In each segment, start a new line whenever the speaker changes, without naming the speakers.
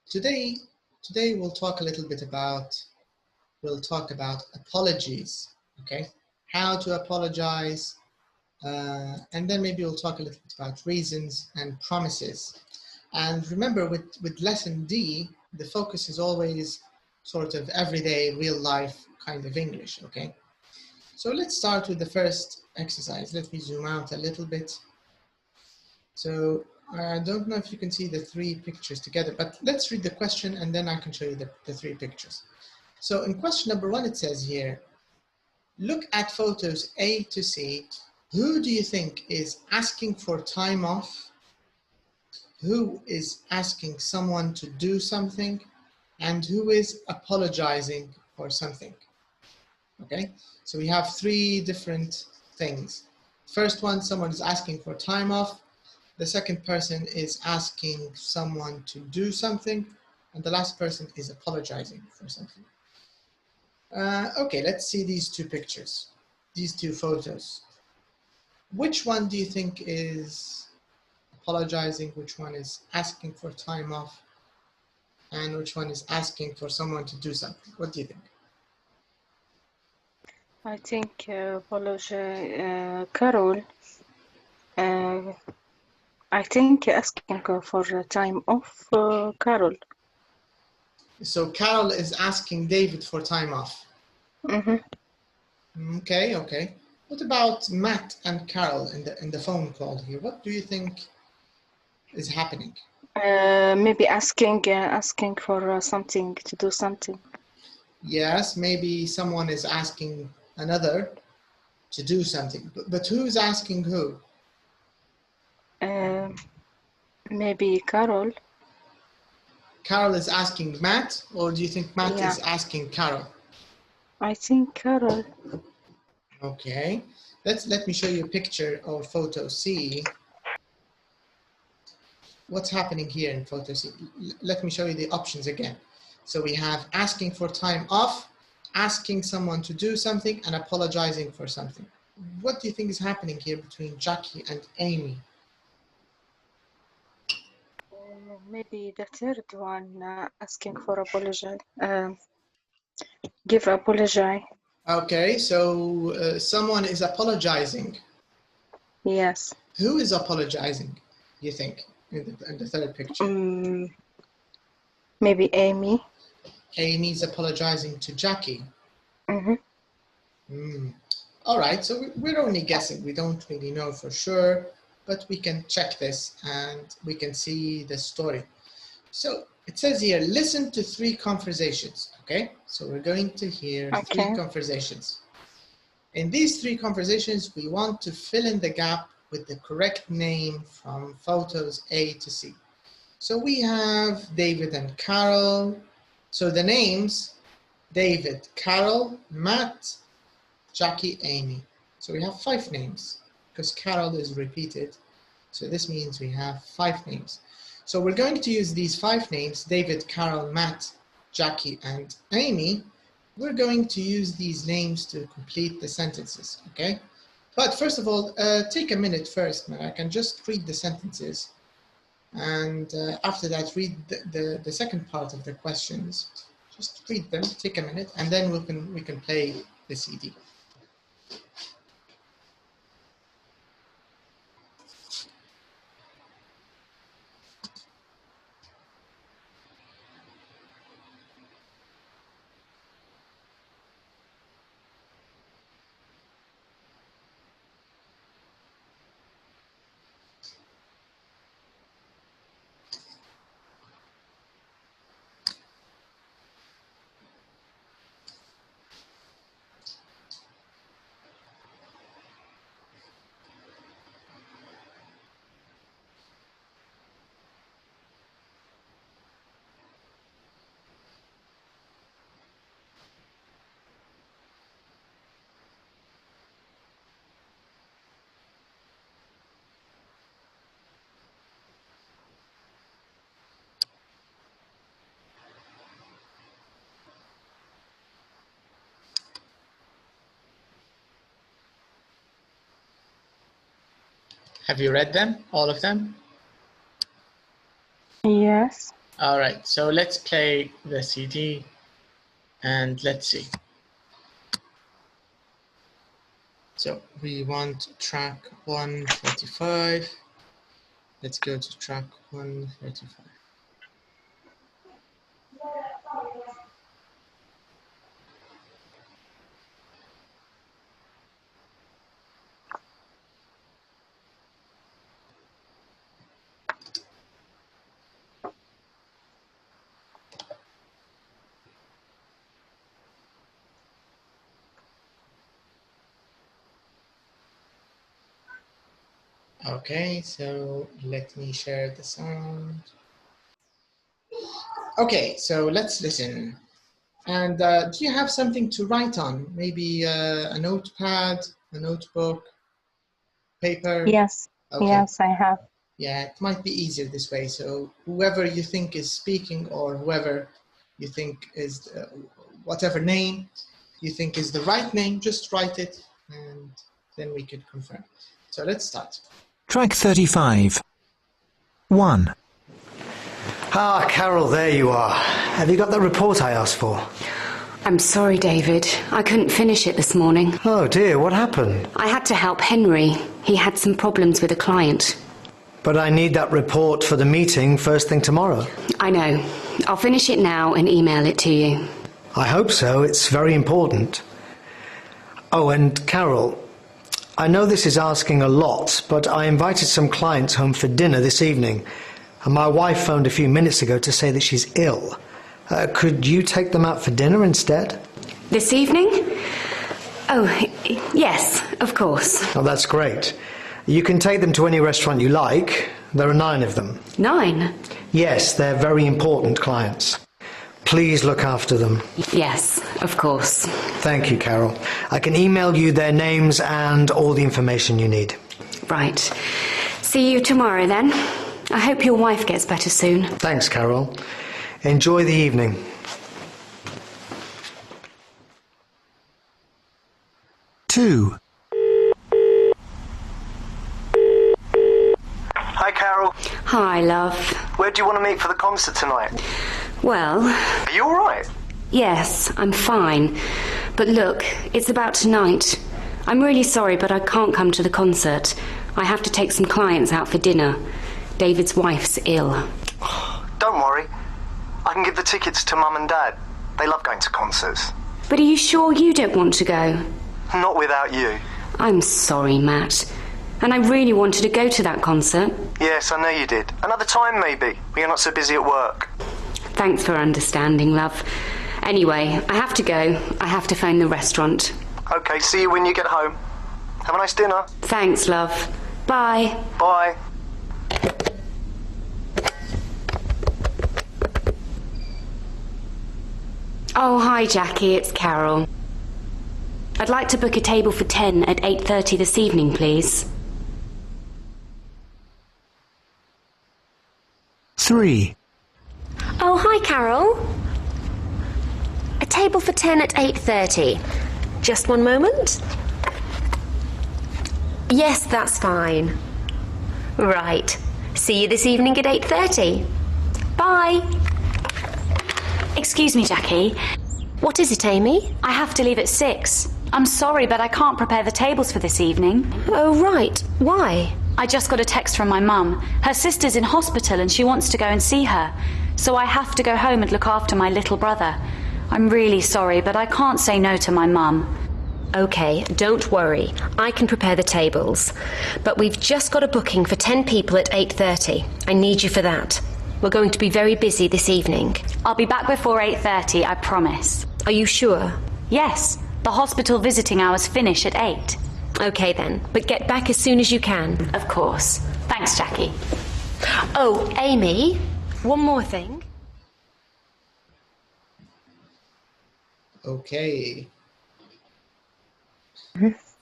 Today we'll talk a little bit about, apologies, okay? How to apologize, and then maybe we'll talk a little bit about reasons and promises. And remember, with lesson D, the focus is always sort of everyday, real life kind of English, okay? So let's start with the first exercise. Let me zoom out a little bit. So I don't know if you can see the three pictures together, but let's read the question and then I can show you the three pictures. So in question number 1, it says here, look at photos A to C. Who do you think is asking for time off? Who is asking someone to do something? And who is apologizing for something? Okay, so we have three different things. First one, someone is asking for time off. The second person is asking someone to do something. And the last person is apologizing for something. Okay, let's see these two pictures, these two photos. Which one do you think is apologizing? Which one is asking for time off? And which one is asking for someone to do something? What do you think?
I think Carol. I think asking for time off, Carol.
So Carol is asking David for time off.
Mm-hmm.
Okay. What about Matt and Carol in the phone call here? What do you think is happening?
Maybe asking for something, to do something.
Yes, maybe someone is asking another to do something, but who's asking who?
Maybe Carol.
Carol is asking Matt, or do you think Matt is asking Carol?
I think Carol.
Okay, let me show you a picture of photo C. What's happening here in photo C? Let me show you the options again. So we have asking for time off, asking someone to do something, and apologizing for something. What do you think is happening here between Jackie and Amy?
Maybe the third one, asking for apology. Give apology.
Okay, so someone is apologizing.
Yes.
Who is apologizing, you think, in the third picture?
Maybe Amy.
Amy's apologizing to Jackie.
Mm-hmm.
All right, so we're only guessing. We don't really know for sure, but we can check this and we can see the story. So it says here, listen to 3 conversations, okay? So we're going to hear 3 conversations. In these 3 conversations, we want to fill in the gap with the correct name from photos A to C. So we have David and Carol. So the names, David, Carol, Matt, Jackie, Amy. So we have 5 names because Carol is repeated. So this means we have 5 names. So we're going to use these 5 names, David, Carol, Matt, Jackie, and Amy. We're going to use these names to complete the sentences, okay? But first of all, take a minute first, Malak, and just read the sentences. And after that, read the second part of the questions. Just read them, take a minute, and then we can play the CD. Have you read them, all of them?
Yes.
All right, so let's play the CD and let's see. So we want track 145. Let's go to track 145. Okay, so let me share the sound. Okay, so let's listen. And do you have something to write on? Maybe a notepad, a notebook, paper?
Yes,
Okay.
yes, I have.
Yeah, it might be easier this way. So whoever you think is speaking or whoever you think is, whatever name you think is the right name, just write it and then we could confirm. So let's start.
Track 35. 1.
Ah, Carol, there you are. Have you got that report I asked for?
I'm sorry, David. I couldn't finish it this morning.
Oh dear, what happened?
I had to help Henry. He had some problems with a client.
But I need that report for the meeting first thing tomorrow.
I know. I'll finish it now and email it to you.
I hope so. It's very important. Oh, and Carol, I know this is asking a lot, but I invited some clients home for dinner this evening, and my wife phoned a few minutes ago to say that she's ill. Could you take them out for dinner instead?
This evening? Oh, yes, of course.
Oh, that's great. You can take them to any restaurant you like. There are 9 of them.
9?
Yes, they're very important clients. Please look after them.
Yes, of course.
Thank you, Carol. I can email you their names and all the information you need.
Right. See you tomorrow then. I hope your wife gets better soon.
Thanks, Carol. Enjoy the evening.
Two.
Hi, Carol.
Hi, love.
Where do you want to meet for the concert tonight?
Well,
Are you all right?
yes, I'm fine. But look, it's about tonight. I'm really sorry, but I can't come to the concert. I have to take some clients out for dinner. David's wife's ill.
Don't worry. I can give the tickets to Mum and Dad. They love going to concerts.
But are you sure you don't want to go?
Not without you.
I'm sorry, Matt. And I really wanted to go to that concert.
Yes, I know you did. Another time, maybe, when you're not so busy at work.
Thanks for understanding, love. Anyway, I have to go. I have to phone the restaurant.
Okay, see you when you get home. Have a nice dinner.
Thanks, love. Bye.
Bye.
Oh, hi, Jackie. It's Carol. I'd like to book a table for 10 at 8:30 this evening, please.
3.
Oh, hi, Carol. A table for 10 at 8:30. Just one moment. Yes, that's fine. Right. See you this evening at 8:30. Bye.
Excuse me, Jackie.
What is it, Amy?
I have to leave at 6. I'm sorry, but I can't prepare the tables for this evening.
Oh, right. Why?
I just got a text from my mum. Her sister's in hospital and she wants to go and see her. So I have to go home and look after my little brother. I'm really sorry, but I can't say no to my mum.
Okay, don't worry. I can prepare the tables. But we've just got a booking for 10 people at 8:30. I need you for that. We're going to be very busy this evening.
I'll be back before 8:30, I promise.
Are you sure?
Yes, the hospital visiting hours finish at 8.
Okay then, but get back as soon as you can.
Of course. Thanks, Jackie.
Oh, Amy, one more thing.
Okay.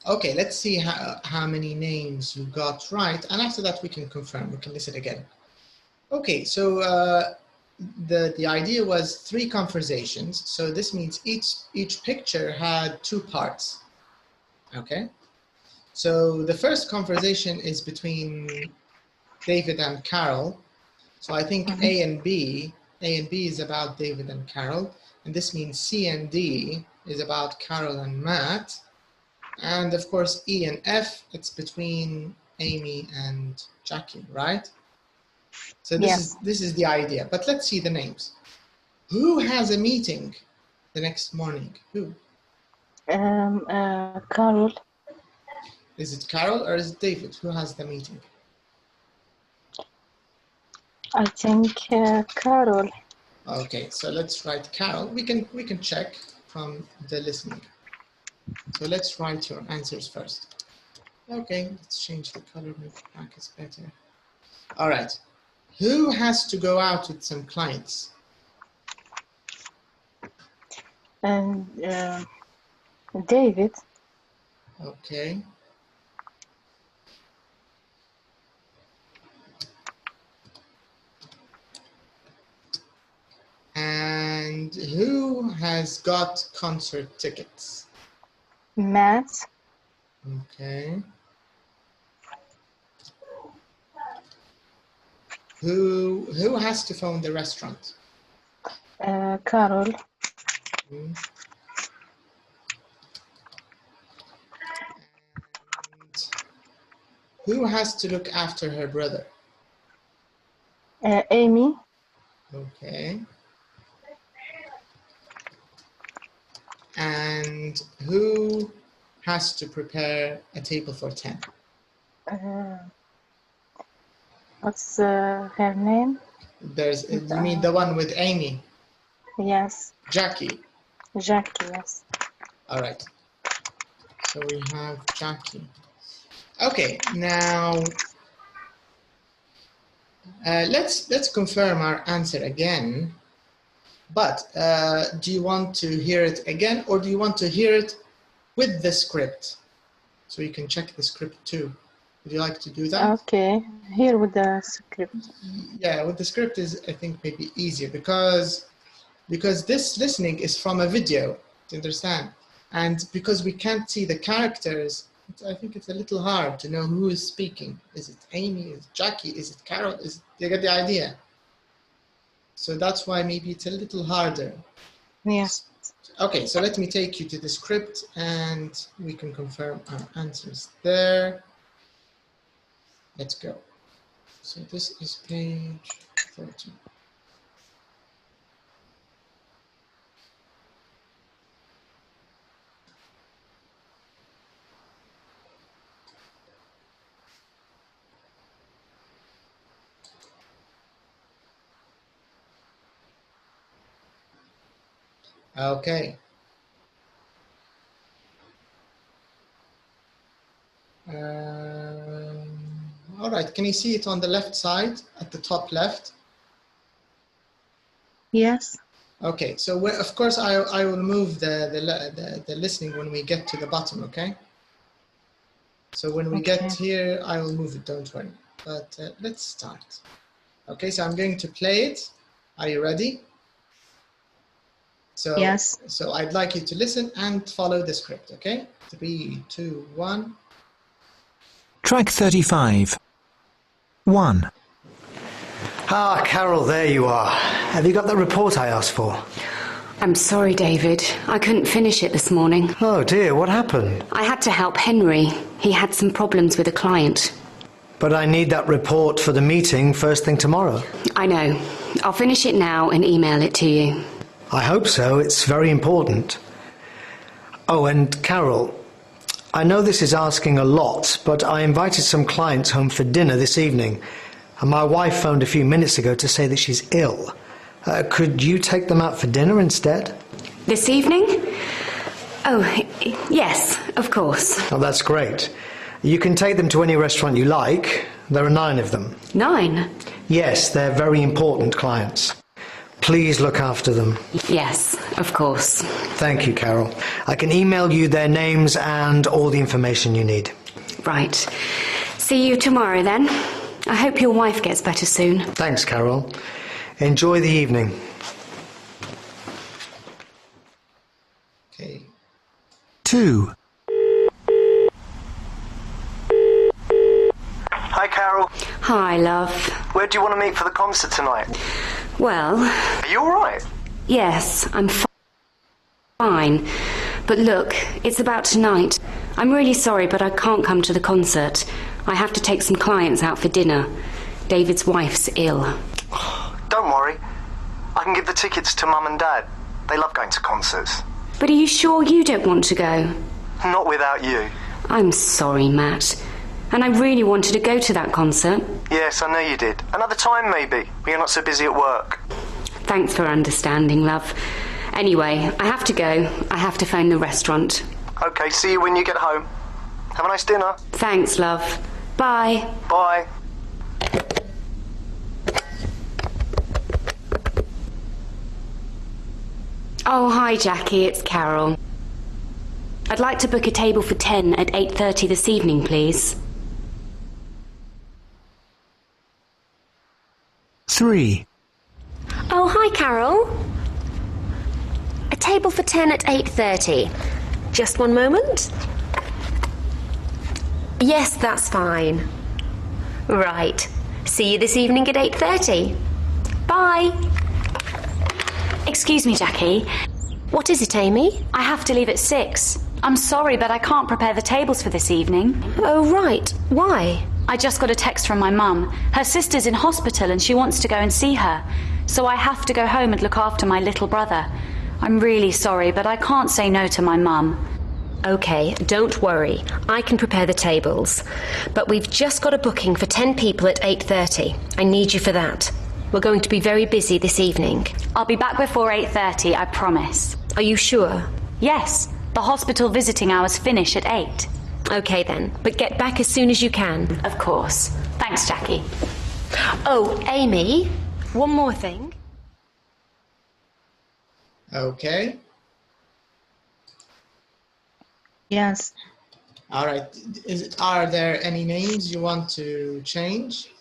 Okay, let's see how many names you got right. And after that, we can confirm. We can listen again. Okay, so the idea was 3 conversations. So this means each picture had 2 parts. Okay. So the first conversation is between David and Carol. So I think A and B A and B is about David and Carol. And this means C and D is about Carol and Matt. And of course, E and F, it's between Amy and Jackie, right? So this is the idea. But let's see the names. Who has a meeting the next morning? Who?
Carol.
Is it Carol or is it David? Who has the meeting?
I think Carol.
Okay, so let's write Carol. We can check from the listening. So let's write your answers first. Okay, let's change the color, make the brackets better. All right. Who has to go out with some clients?
And David.
Okay. And who has got concert tickets?
Matt.
Okay. Who has to phone the restaurant?
Carol.
And who has to look after her brother?
Amy.
Okay. And who has to prepare a table for 10?
What's her name?
You mean the one with Amy?
Yes.
Jackie.
Jackie, yes.
All right. So we have Jackie. Okay, now let's confirm our answer again. But do you want to hear it again, or do you want to hear it with the script? So you can check the script too. Would you like to do that?
Okay, here with the script.
Yeah, with the script is, I think, maybe easier because this listening is from a video, to understand. And because we can't see the characters, I think it's a little hard to know who is speaking. Is it Amy? Is it Jackie? Is it Carol? You get the idea? So that's why maybe it's a little harder.
Yes.
Okay, so let me take you to the script and we can confirm our answers there. Let's go. So this is page 13. Okay. All right, can you see it on the left side, at the top left?
Yes.
Okay, so of course I will move the listening when we get to the bottom, okay? So when we get here, I will move it, don't worry. But let's start. Okay, so I'm going to play it. Are you ready? So,
yes.
So I'd like you to listen and follow the script, okay? 3, 2, 1.
Track 35. 1.
Ah, Carol, there you are. Have you got that report I asked for?
I'm sorry, David. I couldn't finish it this morning.
Oh dear, what happened?
I had to help Henry. He had some problems with a client.
But I need that report for the meeting first thing tomorrow.
I know. I'll finish it now and email it to you.
I hope so. It's very important. Oh, and Carol, I know this is asking a lot, but I invited some clients home for dinner this evening, and my wife phoned a few minutes ago to say that she's ill. Could you take them out for dinner instead?
This evening? Oh, yes, of course.
Oh, that's great. You can take them to any restaurant you like. There are 9 of them.
9?
Yes, they're very important clients. Please look after them.
Yes, of course.
Thank you, Carol. I can email you their names and all the information you need.
Right. See you tomorrow then. I hope your wife gets better soon.
Thanks, Carol. Enjoy the evening.
Okay.
2.
Hi, Carol.
Hi, love.
Where do you want to meet for the concert tonight?
Well,
Are you alright?
yes, I'm fine. But look, it's about tonight. I'm really sorry, but I can't come to the concert. I have to take some clients out for dinner. David's wife's ill.
Don't worry. I can give the tickets to Mum and Dad. They love going to concerts.
But are you sure you don't want to go?
Not without you.
I'm sorry, Matt. And I really wanted to go to that concert.
Yes, I know you did. Another time, maybe, when you're not so busy at work.
Thanks for understanding, love. Anyway, I have to go. I have to phone the restaurant.
Okay, see you when you get home. Have a nice dinner.
Thanks, love. Bye.
Bye.
Oh, hi, Jackie. It's Carol. I'd like to book a table for 10 at 8:30 this evening, please.
3.
Oh, hi, Carol. A table for 10 at 8:30. Just one moment. Yes, that's fine. Right. See you this evening at 8:30. Bye.
Excuse me, Jackie.
What is it, Amy?
I have to leave at 6. I'm sorry, but I can't prepare the tables for this evening.
Oh, right. Why?
I just got a text from my mum. Her sister's in hospital and she wants to go and see her. So I have to go home and look after my little brother. I'm really sorry, but I can't say no to my mum.
Okay, don't worry. I can prepare the tables. But we've just got a booking for 10 people at 8:30. I need you for that. We're going to be very busy this evening.
I'll be back before 8:30, I promise.
Are you sure?
Yes, the hospital visiting hours finish at 8.
Okay then, but get back as soon as you can.
Of course. Thanks, Jackie.
Oh, Amy, one more thing.
Okay.
Yes.
All right. Are there any names you want to change?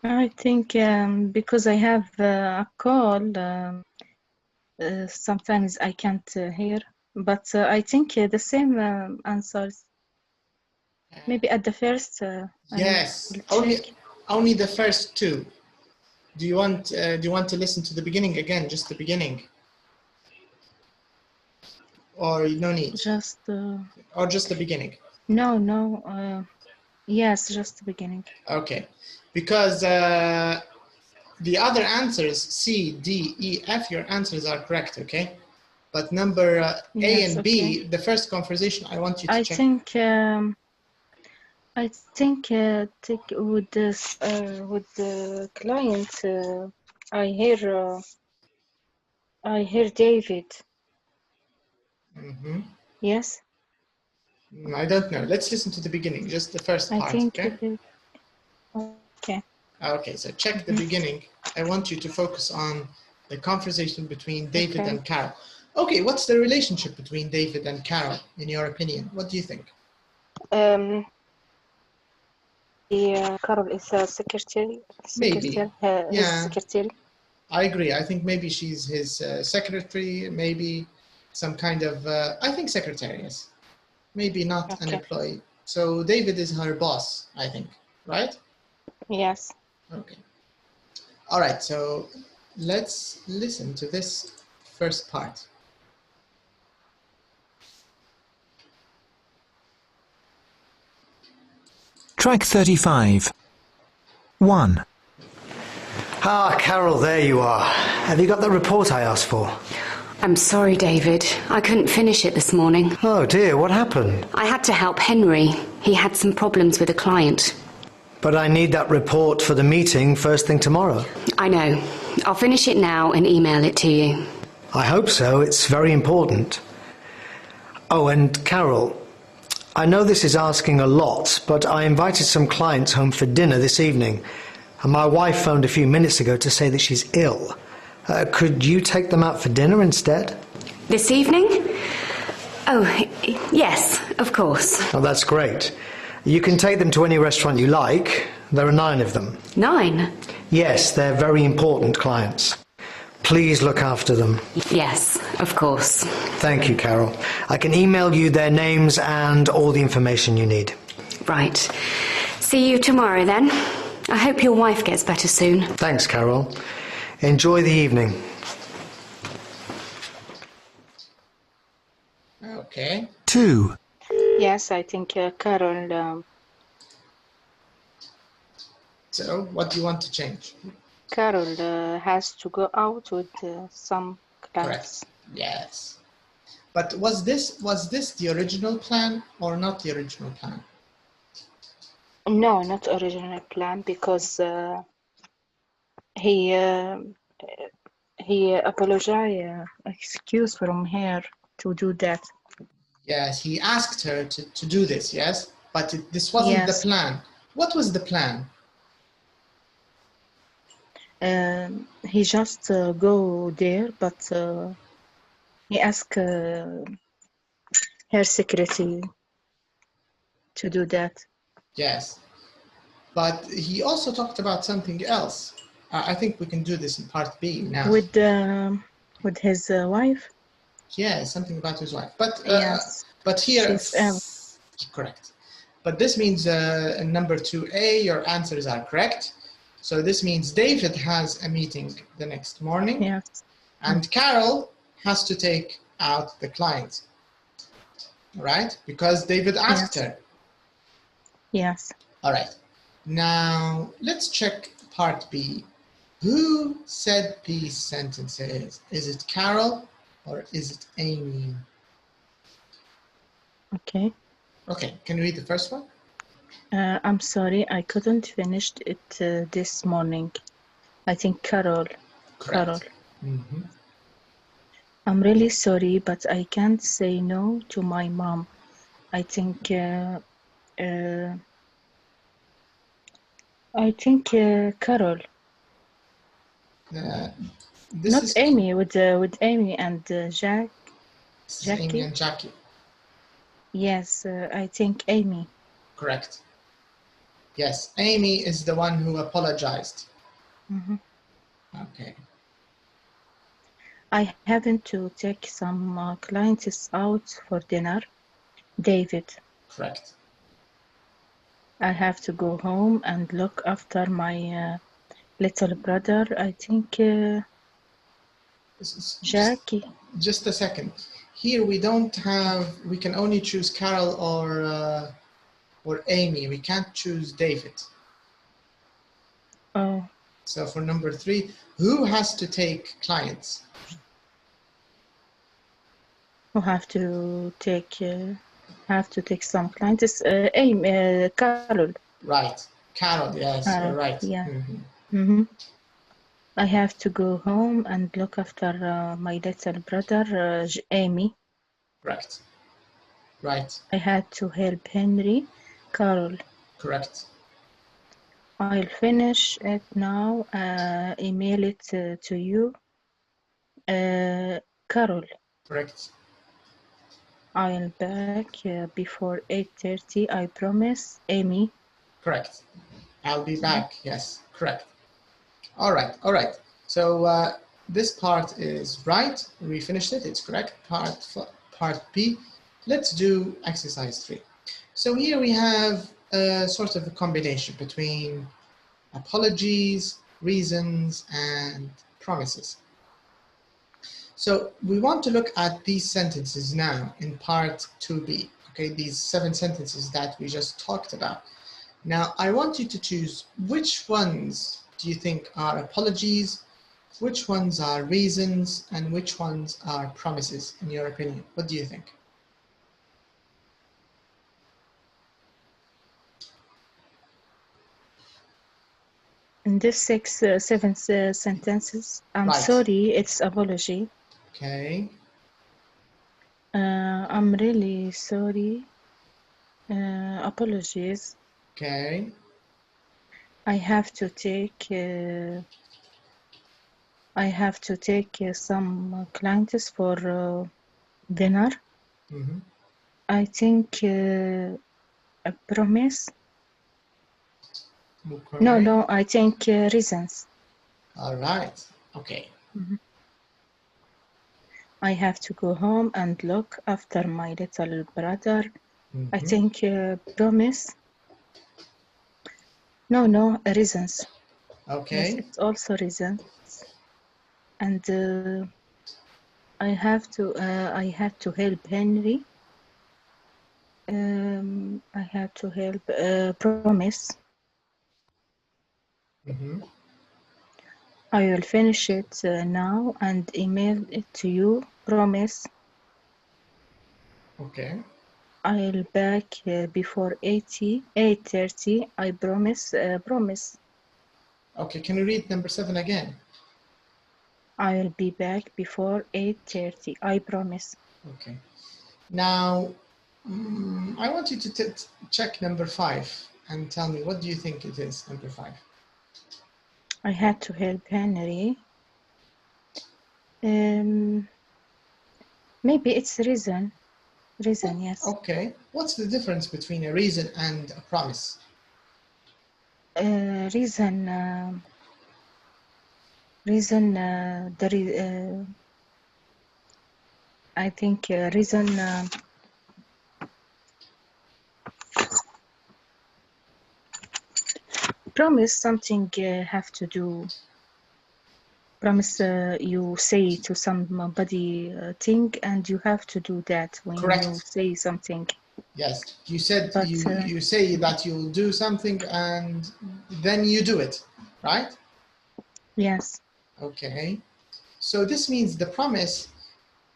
I think because I have a call, sometimes I can't hear, but I think the same answers. Maybe at the first.
Yes,
will check.
only the first two. Do you want to listen to the beginning again, just the beginning, or no need?
Just.
Or just the beginning?
No. Yes, just the beginning.
Okay, because the other answers, C, D, E, F, your answers are correct, okay? But number A
Yes,
and B,
okay.
the first conversation, I want you to check.
I think with the client, I hear David.
Mm-hmm.
Yes,
I don't know. Let's listen to the beginning, just the first
I
part,
think
okay?
it is. Okay.
Okay, so check the beginning. I want you to focus on the conversation between David
Okay.
and Carol. Okay, what's the relationship between David and Carol, in your opinion? What do you think?
Carol is a secretary.
Maybe.
His
Yeah.
secretary.
I agree. I think maybe she's his secretary, maybe some kind of, I think secretary, yes. Maybe not an
Okay.
employee. So David is her boss, I think, right?
Yes.
Okay. All right, so let's listen to this first part.
Track 35. 1.
Ah, Carol, there you are. Have you got the report I asked for?
I'm sorry, David. I couldn't finish it this morning.
Oh dear, what happened?
I had to help Henry. He had some problems with a client.
But I need that report for the meeting first thing tomorrow.
I know. I'll finish it now and email it to you.
I hope so, it's very important. Oh, and Carol, I know this is asking a lot, but I invited some clients home for dinner this evening, and my wife phoned a few minutes ago to say that she's ill. Could you take them out for dinner instead?
This evening? Oh, yes, of course.
Oh, that's great. You can take them to any restaurant you like. There are 9 of them.
9?
Yes, they're very important clients. Please look after them.
Yes, of course.
Thank you, Carol. I can email you their names and all the information you need.
Right. See you tomorrow then. I hope your wife gets better soon.
Thanks, Carol. Enjoy the evening.
Okay.
2,
Yes, I think Carol.
So what do you want to change?
Carol has to go out with some clients.
Correct. Yes. But was this the original plan or not the original plan?
No, not original plan, because he apologized, excuse from her to do that.
Yes, he asked her to do this, yes? But this wasn't the
Yes.
plan. What was the plan?
He just go there, but he asked her secretary to do that.
Yes. But he also talked about something else. I think we can do this in part B now.
With his wife.
Yeah, something about his wife. But
Yes.
but here,
She's
correct. But this means in number 2A, your answers are correct. So this means David has a meeting the next morning,
Yes.
and Carol has to take out the client, right? Because David asked
Yes.
her.
Yes.
All right. Now let's check part B. Who said these sentences? Is it Carol or is it Amy?
Okay.
Okay, can you read the first one?
I'm sorry, I couldn't finish it this morning. I think Carol.
Correct.
Carol.
Mm-hmm.
I'm really sorry, but I can't say no to my mom. I think Carol.
This
Not
is
Amy, with Amy and
this is Amy
Jackie.
and Jackie.
Yes, I think Amy.
Correct. Yes, Amy is the one who apologized.
Mm-hmm.
Okay.
I happen to take some clients out for dinner. David.
Correct.
I have to go home and look after my little brother. I think Jackie.
Just a second. Here we don't have. We can only choose Carol or Amy. We can't choose David.
Oh.
So for number 3, who has to take clients?
Who have to take some clients? Amy, Carol.
Right. Carol, yes,
Carol,
you're right.
yeah.
Mm-hmm.
Mm-hmm. I have to go home and look after my little brother, Amy.
Correct. Right.
I had to help Henry. Carol.
Correct.
I'll finish it now. Email it to you. Carol.
Correct.
I'll back before 8:30. I promise. Amy.
Correct. I'll be back. Yes, correct. All right, all right. So this part is right. We finished it. It's correct. Part B. Let's do exercise 3. So here we have sort of a combination between apologies, reasons, and promises. So we want to look at these sentences now in part 2B. Okay, these 7 sentences that we just talked about. Now, I want you to choose which ones do you think are apologies, which ones are reasons, and which ones are promises, in your opinion. What do you think?
In this 7 sentences, I'm
Right.
sorry, it's apology.
Okay.
I'm really sorry. Apologies.
Okay.
I have to take some clients for dinner.
Mm-hmm.
I think a promise.
Okay.
No, I think reasons.
All right. Okay.
Mm-hmm. I have to go home and look after my little brother.
Mm-hmm.
I think promise. No, reasons.
Okay.
Yes, it's also reasons. And I had to help Henry. I had to help promise.
Mm-hmm.
I will finish it now and email it to you. Promise.
Okay.
I'll back before 8:30. I promise. Promise.
Okay, can you read number 7 again?
I'll be back before 8:30. I promise.
Okay. Now, I want you to check number 5 and tell me, what do you think it is, number 5?
I had to help Henry. Maybe it's reason. Reason, yes.
Okay. What's the difference between a reason and a promise?
Reason. I think reason. Promise something have to do. Promise you say to somebody thing and you have to do that when
Correct.
you say something.
Yes, you said
But,
you say that you'll do something and then you do it, right?
Yes.
Okay. So this means the promise,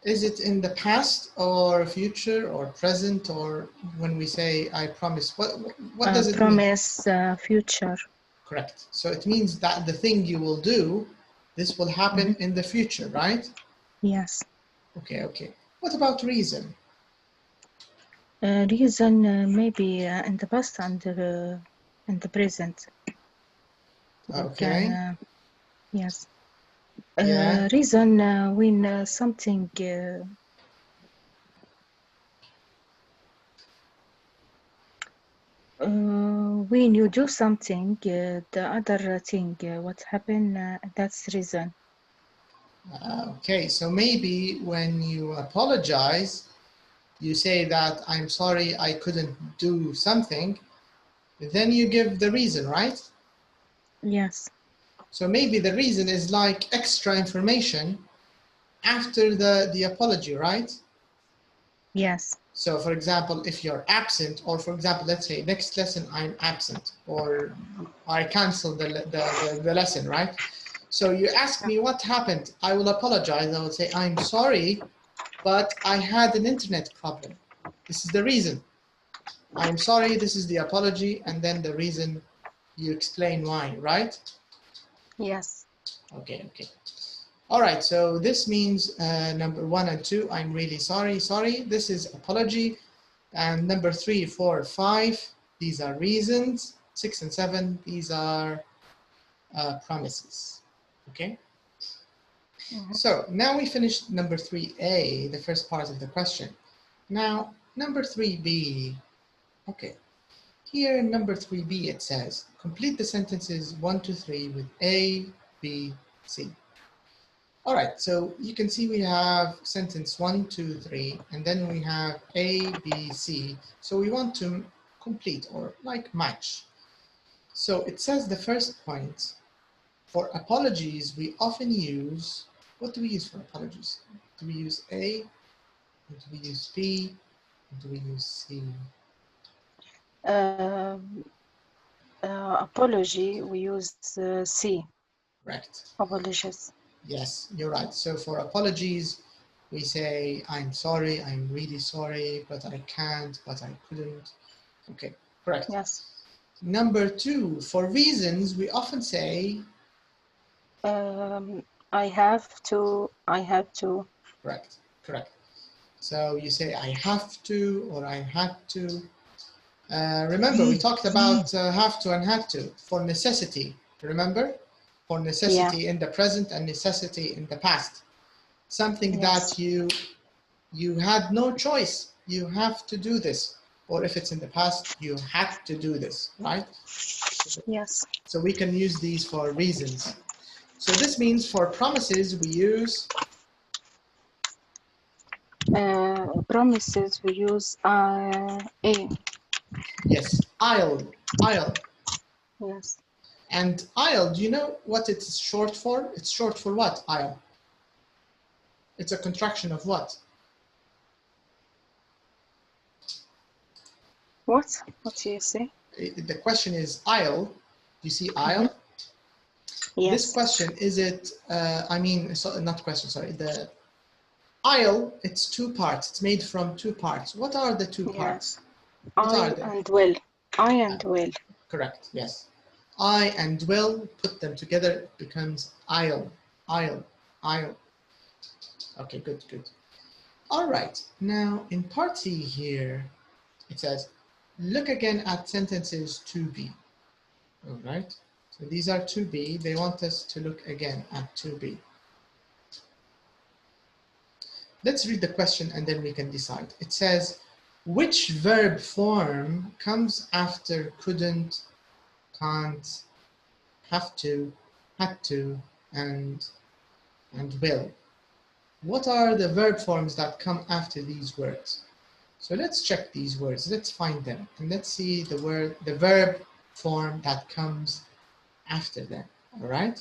is it in the past or future or present, or when we say I promise, what does it
promise,
mean?
future.
Correct. So it means that the thing you will do, this will happen in the future, right?
Yes.
Okay. What about reason?
Reason maybe in the past and in the present.
Okay.
Yes.
Yeah.
Reason when something when you do something, the other thing, what happened, that's reason.
Okay, so maybe when you apologize, you say that I'm sorry I couldn't do something, then you give the reason, right?
Yes.
So maybe the reason is like extra information after the apology, right?
Yes.
So for example, if you're absent, or for example, let's say next lesson I'm absent, or I cancel the lesson, right? So you ask me what happened, I will apologize. I will say, I'm sorry, but I had an internet problem. This is the reason. I'm sorry, this is the apology, and then the reason, you explain why, right?
Yes.
Okay. All right, so this means number 1 and 2, I'm really sorry. This is apology. And number 3, 4, 5, these are reasons. 6 and 7, these are promises. Okay? So now we finished number 3A, the first part of the question. Now, number 3B. Okay. Here in number 3B, it says, complete the sentences 1 to 3 with A, B, C. All right, so you can see we have sentence 1, 2, 3, and then we have A, B, C. So we want to complete or like match. So it says the first point, for apologies, we often use, what do we use for apologies? Do we use A? Do we use B? Do we use C?
Apology, we use C.
Correct.
Apologies.
Yes, you're right. So for apologies, we say, I'm sorry, I'm really sorry, but I can't, but I couldn't. Okay, correct.
Yes.
Number 2, for reasons, we often say,
I have to.
correct. So you say, I have to, or I had to. Remember, we talked about have to and had to for necessity, remember? For necessity in the present and necessity in the past. Something that you had no choice, you have to do this. Or if it's in the past, you had to do this, right?
Yes.
So we can use these for reasons. So this means for promises, we use?
Promises, we use A.
Yes, I'll.
Yes.
And I'll, do you know what it's short for? It's short for what, I'll? It's a contraction of what?
What? What do you say?
The question is I'll. You see I'll?
Yes.
This question, is it, not question, sorry. The I'll, it's two parts. It's made from two parts. What are the two parts? What
I
are they?
and will. I and will.
Correct, yes. I and will, put them together, it becomes I'll, I'll, I'll. Okay, good, good. All right, now in part C here, it says, look again at sentences 2B. All right, so these are 2B. They want us to look again at 2B. Let's read the question and then we can decide. It says, which verb form comes after couldn't, can't, have to, had to, and will? What are the verb forms that come after these words? So let's check these words. Let's find them and let's see the verb form that comes after them. All right.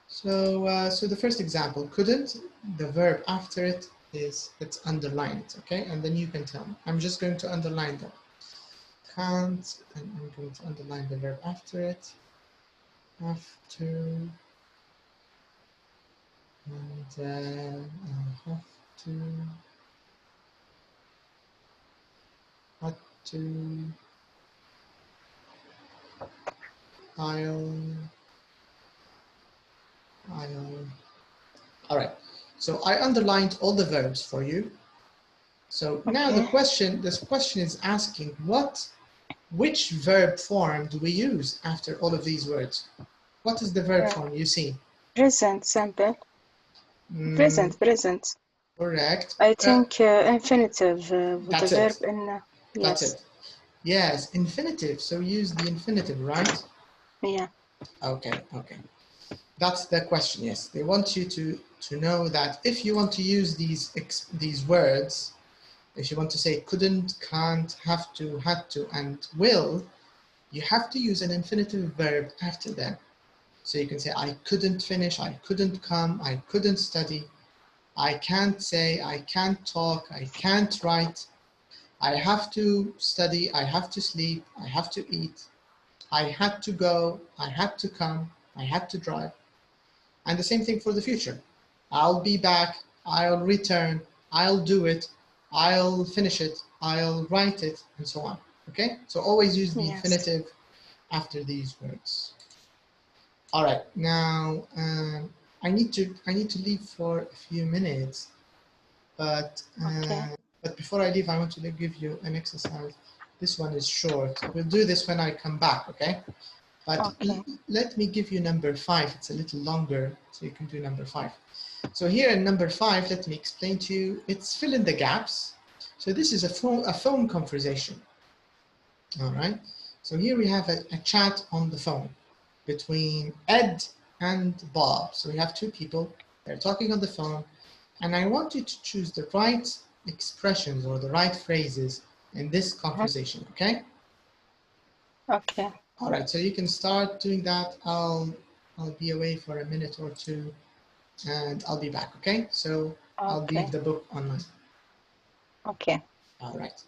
So so the first example, couldn't, the verb after it is, let's underline it, okay? And then you can tell me. I'm just going to underline them. Can't, and I'm going to underline the verb after it. Have to, and have to, had to, I'll. All right, so I underlined all the verbs for you. So now this question is asking which verb form do we use after all of these words? What is the verb form you see?
Present simple. Present.
Correct.
I think infinitive with the verb
it.
in.
That's
Yes.
it. Yes, infinitive. So use the infinitive, right?
Yeah.
Okay, okay. That's the question, yes. They want you to know that if you want to use these words, if you want to say couldn't, can't, have to, had to, and will, you have to use an infinitive verb after them. So you can say, I couldn't finish, I couldn't come, I couldn't study, I can't say, I can't talk, I can't write, I have to study, I have to sleep, I have to eat, I had to go, I had to come, I had to drive. And the same thing for the future. I'll be back, I'll return, I'll do it, I'll finish it, I'll write it, and so on. Okay? So always use the infinitive after these words. All right, now I need to leave for a few minutes, but before I leave, I want to give you an exercise. This one is short. We'll do this when I come back, okay? But let me give you number 5. It's a little longer, so you can do number 5. So here in number 5, let me explain to you. It's fill in the gaps. So this is a phone conversation. All right. So here we have a chat on the phone between Ed and Bob. So we have two people. They're talking on the phone, and I want you to choose the right expressions or the right phrases in this conversation. Okay.
Okay.
All right, so you can start doing that. I'll be away for a minute or two, and I'll be back, okay? So I'll leave the book online.
Okay.
All right.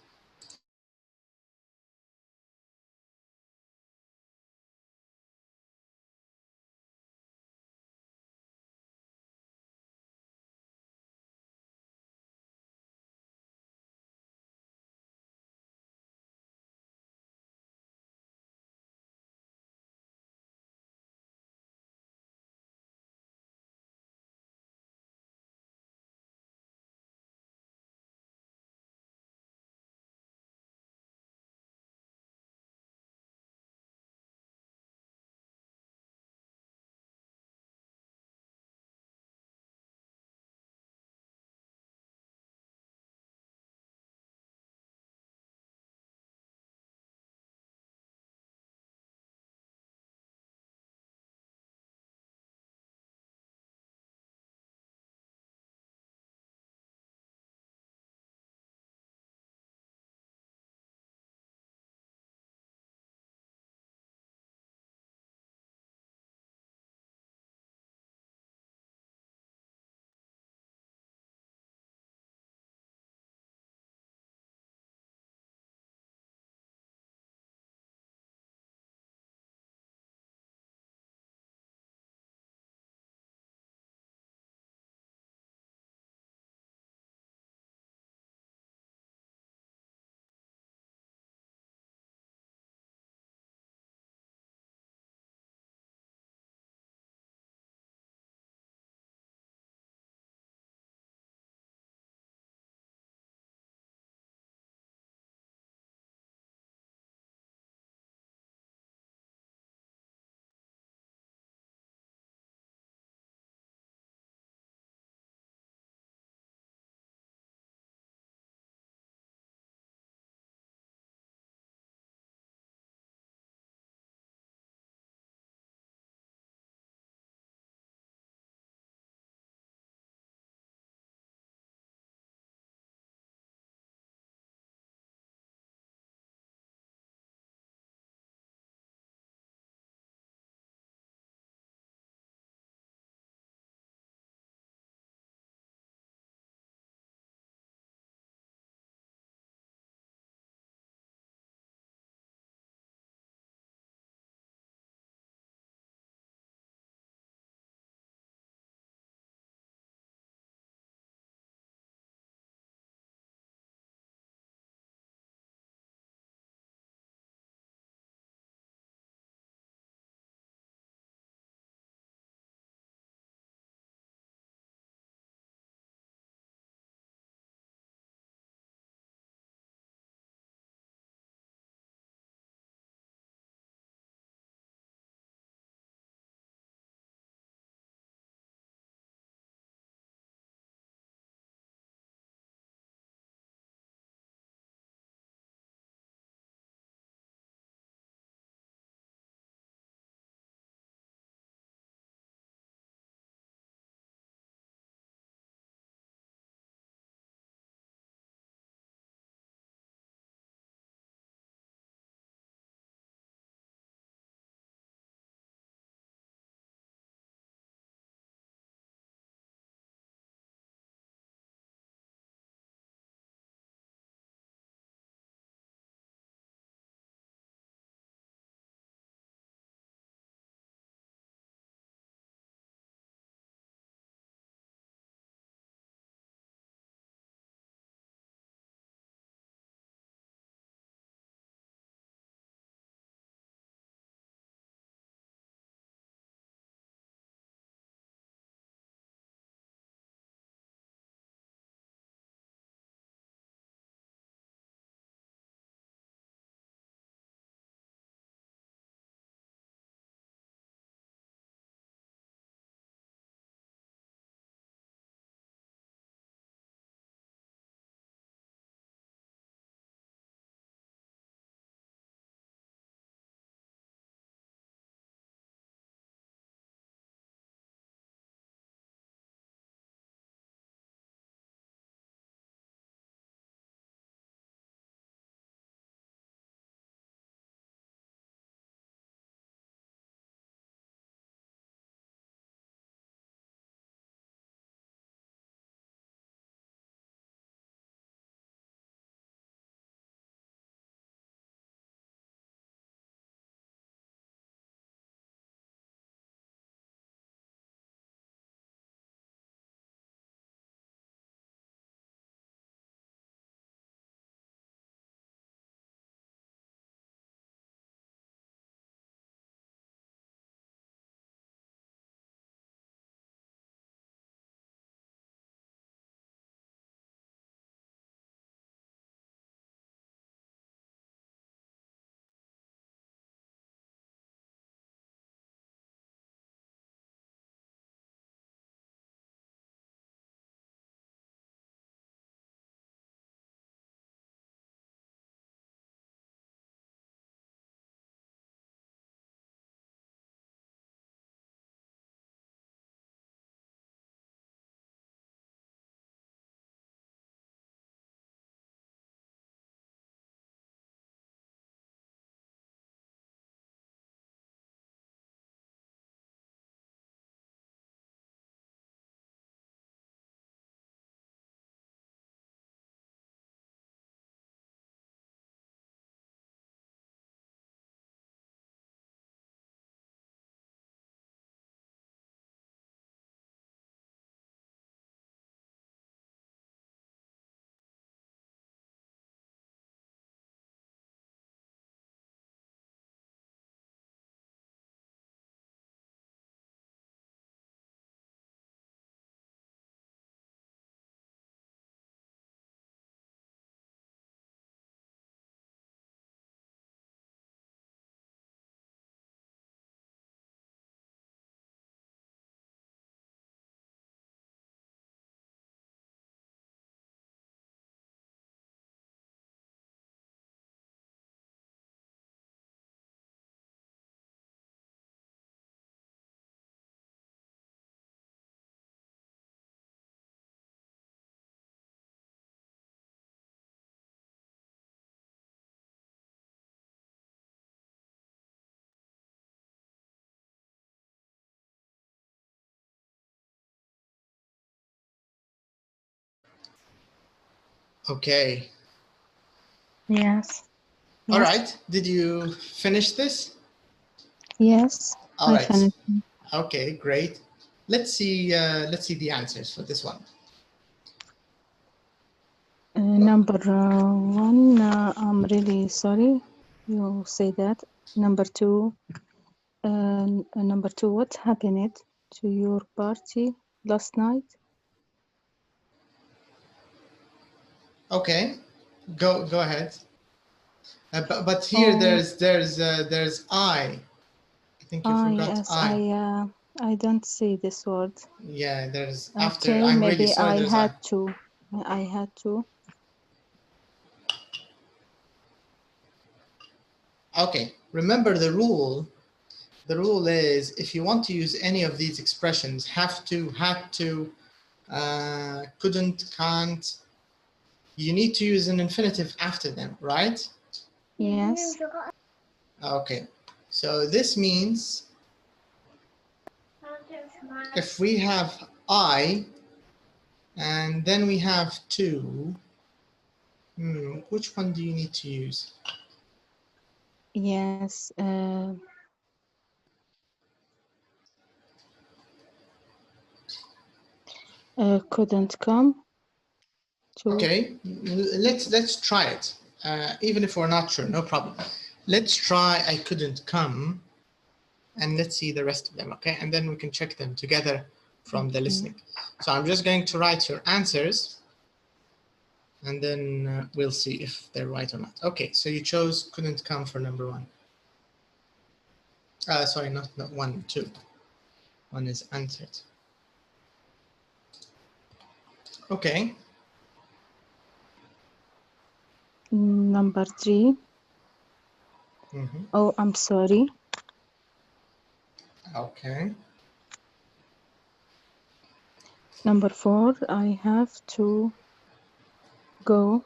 Okay.
Yes.
All
Yes.
right. Did you finish this?
Yes.
All
I
right.
finished.
Okay, great. Let's see the answers for this one.
Number one, I'm really sorry you say that. Number two, what happened to your party last night?
Okay, go ahead. But here there's I. I think you forgot
Yes,
I.
I don't see this word.
Yeah, there's after
Okay,
I'm really
maybe
sorry.
I
There's
had
I.
to. I had to.
Okay, remember the rule. The rule is if you want to use any of these expressions, have to, had to, couldn't, can't, you need to use an infinitive after them, right?
Yes.
Okay, so this means if we have I and then we have to, which one do you need to use?
Yes. Couldn't come to.
Okay, let's try it. Even if we're not sure, no problem. Let's try I couldn't come, and let's see the rest of them, okay? And then we can check them together from the listening. So I'm just going to write your answers, and then we'll see if they're right or not. Okay, so you chose couldn't come for number one. Sorry, not one, two. One is answered. Okay.
Number three. Oh, I'm sorry.
Okay.
Number four, I have to go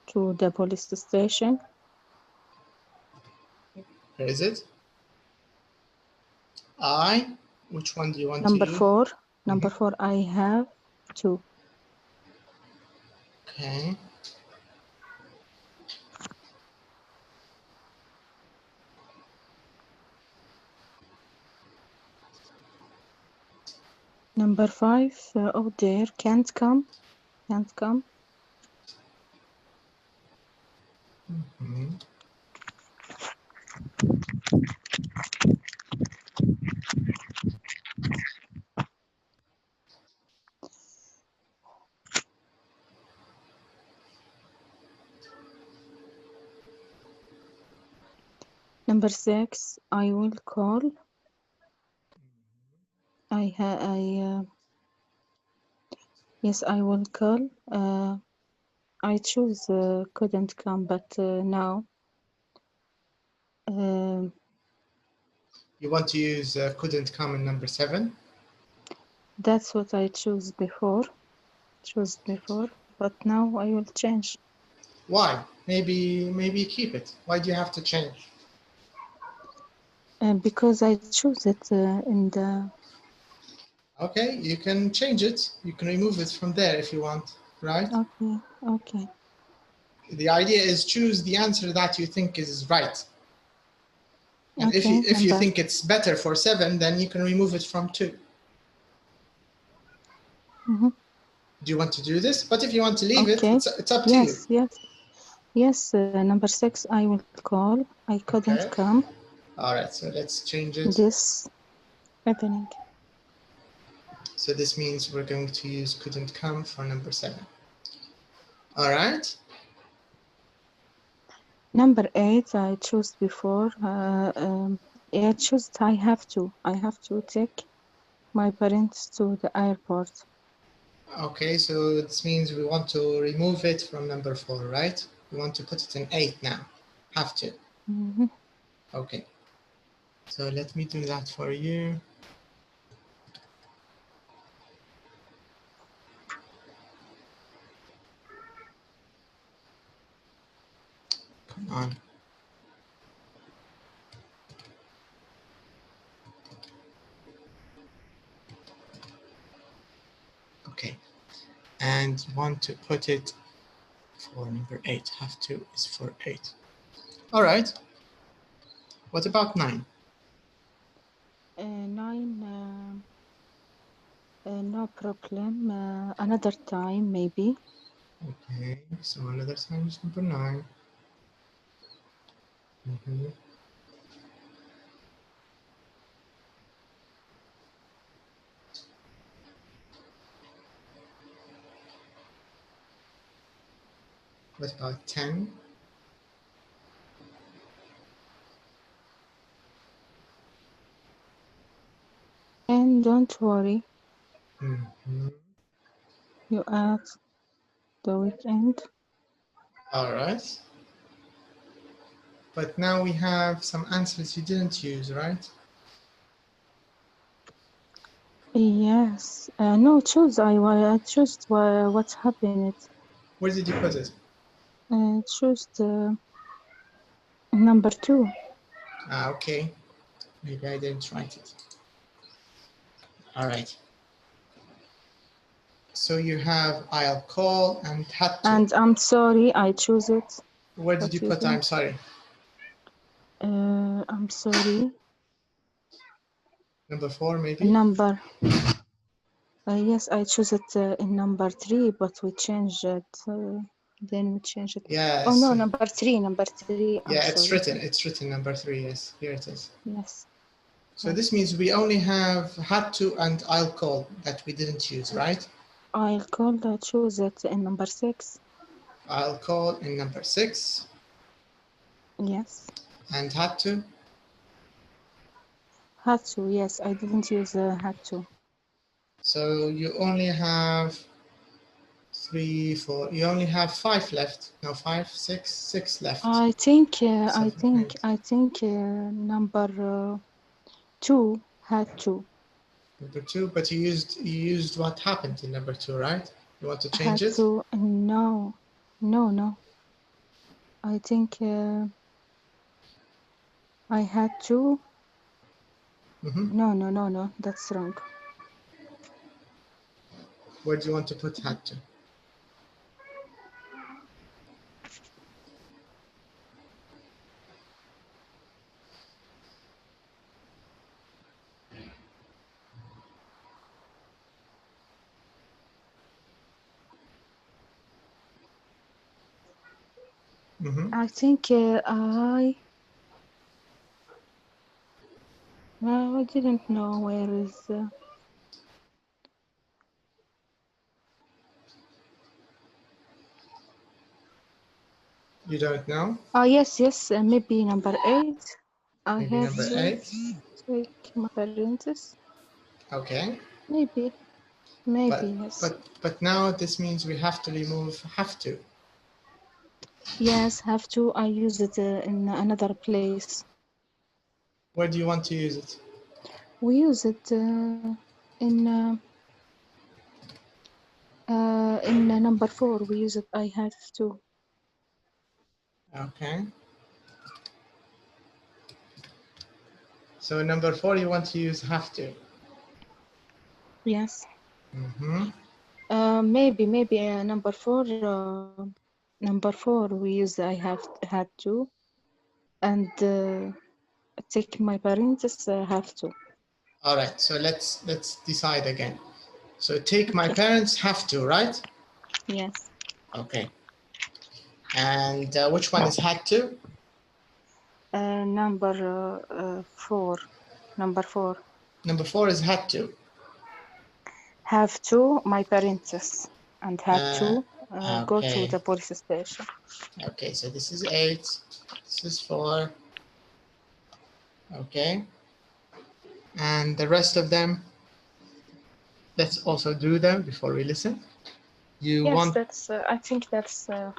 to the police station.
Where is it? Which one do you want
Number
to use?
four. Number four, I have to.
Okay.
Number five, oh dear, can't come. Can't come. Number six, I will call. Yes, I will call. I choose couldn't come, but now.
You want to use couldn't come in number 7?
That's what I chose before, but now I will change.
Why? Maybe keep it. Why do you have to change?
Because I choose it in the.
Okay, you can change it. You can remove it from there if you want, right?
Okay.
The idea is choose the answer that you think is right. And
okay,
if you think it's better for 7, then you can remove it from 2. Do you want to do this? But if you want to leave it, it's up to you.
Yes. Number 6, I will call. I couldn't come.
All right, so let's change it.
This evening.
So this means we're going to use couldn't come for number 7. All right.
Number 8, I chose before. I chose I have to take my parents to the airport.
Okay, so this means we want to remove it from number 4, right? We want to put it in 8 now. Have to. Okay. So let me do that for you. Come on. Okay. And want to put it For number 8, have to is for 8. All right. What about 9?
9, no problem. Another time, maybe.
Okay, so another time is number 9. What about 10?
And don't worry,
Mm-hmm.
you add the weekend.
All right. But now we have some answers you didn't use, right?
Yes. No, choose. I chose what happened.
Where did you put it?
Choose the number 2.
Ah, okay. Maybe I didn't write it. All right. So you have I'll call and had to.
And I'm sorry, I choose it.
Where did
What
you
do you
put
think?
I'm sorry?
I'm sorry.
Number 4, maybe?
Number. Yes, I choose it in number 3, but we changed it. Then we change it.
Yes.
Oh no, number 3. Number 3. I'm
Yeah, it's
sorry.
written. It's written number 3. Yes, here it is.
Yes.
So this means we only have had to and I'll call that we didn't use, right?
I'll call. Choose it in number 6.
I'll call in number 6.
Yes.
And had to.
Had to. Yes, I didn't use had to.
So you only have 3, 4. You only have 5 left. No, 5, 6 left.
I think.
7, 8.
Number 2 had to.
Number 2, but you used what happened in number 2, right? You want to change
Had
it?
to. No. I think I had to.
Mm-hmm.
No. That's wrong.
Where do you want to put had to? Mm-hmm.
I think I didn't know where is.
You don't know?
Yes. Maybe number 8. I
Maybe
have
number
to
8.
take my parentheses.
Okay.
Maybe yes.
But now this means we have to remove have to.
Yes, have to. I use it in another place.
Where do you want to use it?
We use it in number 4. We use it. I have to.
Okay. So number 4, you want to use have to.
Yes.
Mm-hmm.
Maybe number 4. Number 4 we use I had to, and take my parentheses have to.
All right. So let's decide again. So take my
Okay.
parents have to, right?
Yes.
Okay. And which one is had to?
Number 4. Number 4.
Number 4 is had to.
Have to my parentheses and had to go to
Okay.
the police station.
Okay, so this is 8. This is 4. Okay. And the rest of them, let's also do them before we listen. You
Yes,
want.
that's. I think that's.
What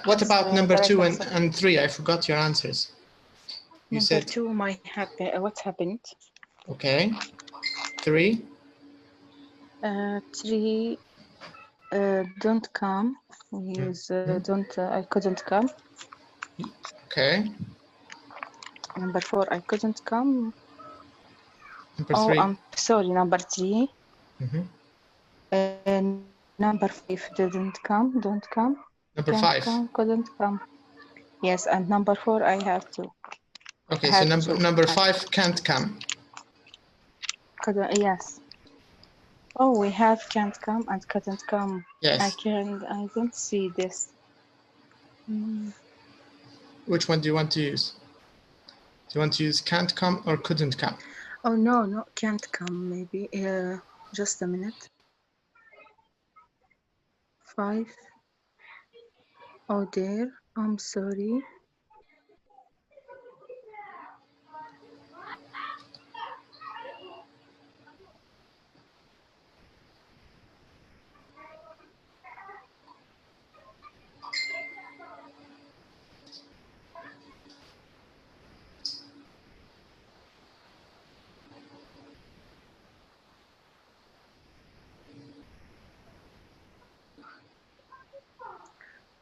that's
about number
the
2
right
and 3? I forgot your answers. You
number
said
2. What happened?
okay. 3.
3. Don't come. We use don't. I couldn't come.
Okay.
Number 4. I couldn't come.
Number
Oh,
3.
I'm sorry. Number 3.
Mm-hmm.
Number 5 didn't come, don't come.
Number
Can't
5.
come, couldn't come. Yes, and number 4 I have to.
Okay, so number 5 can't come.
Couldn't, yes. Oh, we have can't come and couldn't come.
Yes.
I don't see this.
Which one do you want to use? Do you want to use can't come or couldn't come?
Oh, no, can't come, maybe. Just a minute. 5. Oh, dear, I'm sorry.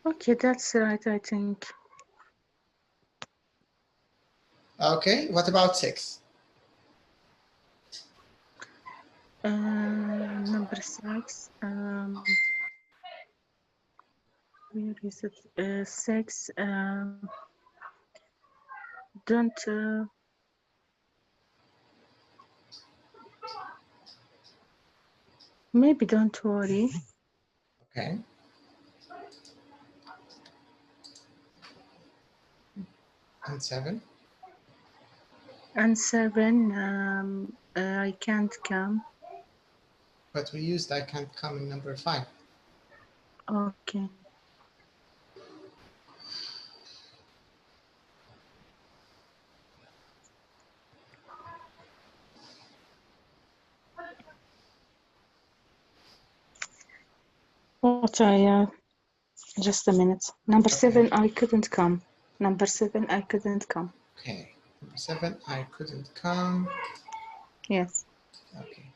Okay, that's right, I think.
Okay, what about 6?
Number 6. Where is it? 6. Don't. Maybe don't worry.
Okay. And 7?
And 7, I can't come.
But we used I can't come in number 5.
Okay. I'll try. Just a minute. Number 7, I couldn't come. Number 7, I couldn't come.
Okay. Number 7, I couldn't come.
Yes.
Okay.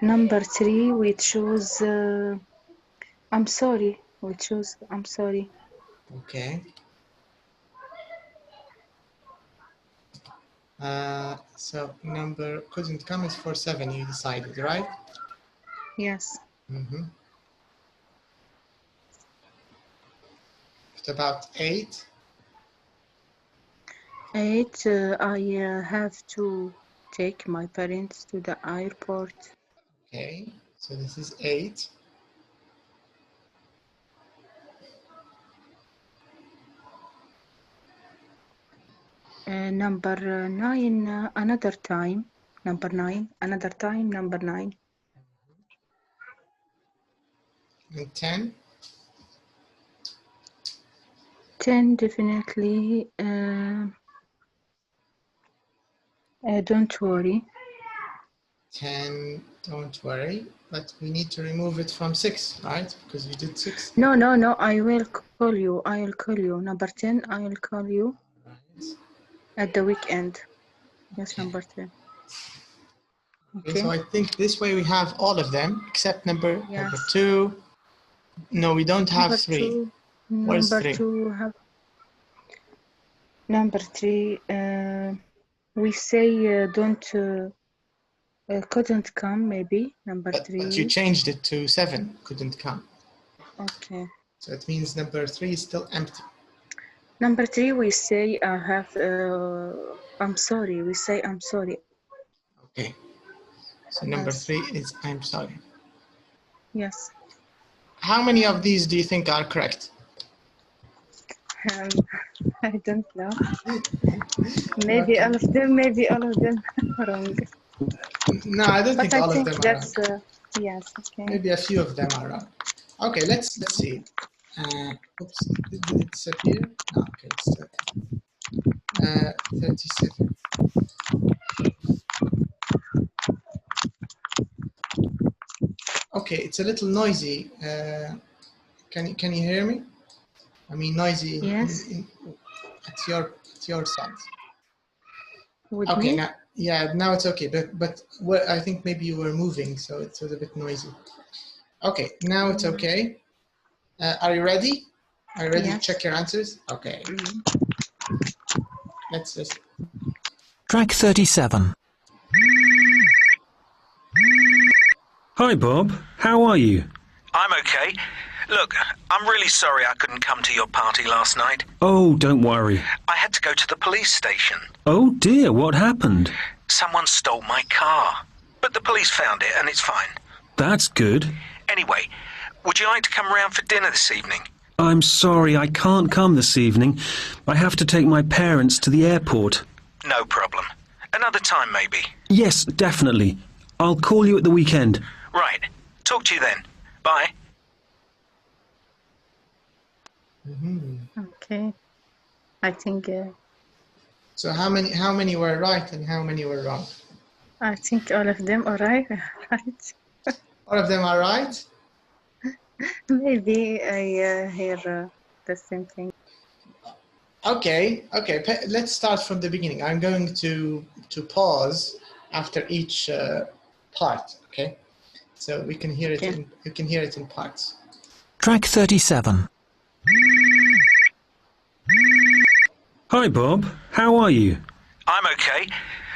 Number 3, we choose. I'm sorry. We choose. I'm sorry.
Okay. So number couldn't come is for 7, you decided, right?
Yes.
Mm-hmm. What about 8?
8, I have to take my parents to the airport.
Okay, so this is 8.
Number 9, another time. Number 9, another time. Number 9.
And 10?
10, definitely. Don't worry.
10, don't worry, but we need to remove it from 6, right? Because you did 6.
No, I will call you. Number 10, I will call you
Right.
at the weekend. Yes,
Okay.
number 10.
Okay, so I think this way we have all of them except number 2. No, we don't have 3. Where's 3?
Number 3, we say don't couldn't come, maybe. Number 3.
But you changed it to 7, couldn't come.
Okay.
So it means number 3 is still empty.
Number 3, we say I have. I'm sorry. We say I'm sorry.
Okay. So number 3 is I'm sorry.
Yes. How
many of these do you think are correct?
I don't know. Maybe all of them. Maybe all of them wrong.
No, I don't think all of them are wrong.
Yes. Okay.
Maybe a few of them are wrong. Okay, let's see. Oops, did it disappear? No, okay, it's still there. 37. Okay, it's a little noisy. Can you hear me? I mean, noisy.
Yes.
At your side.
With
okay,
me?
now it's okay. But I think maybe you were moving, so it was a bit noisy. Okay, now it's okay. Are you ready? Are you ready to check your answers? Okay. Let's just.
Track 37.
Hi, Bob. How are you? I'm okay. Look, I'm really sorry I couldn't come to your party last night.
Oh, don't worry.
I had to go to the police station.
Oh dear, what happened?
Someone stole my car. But the police found it and it's fine.
That's good.
Anyway, would you like to come round for dinner this evening?
I'm sorry, I can't come this evening. I have to take my parents to the airport.
No problem. Another time, maybe.
Yes, definitely. I'll call you at the weekend.
Right. Talk to you then. Bye.
Okay. I think
So how many were right and how many were wrong?
I think all of them are right. Right.
All of them are right?
Maybe I hear the same thing.
Okay. Let's start from the beginning. I'm going to pause after each part. Okay, so we can hear it.
Okay.
You can hear it in parts.
Track 37. Hi, Bob. How are you?
I'm okay.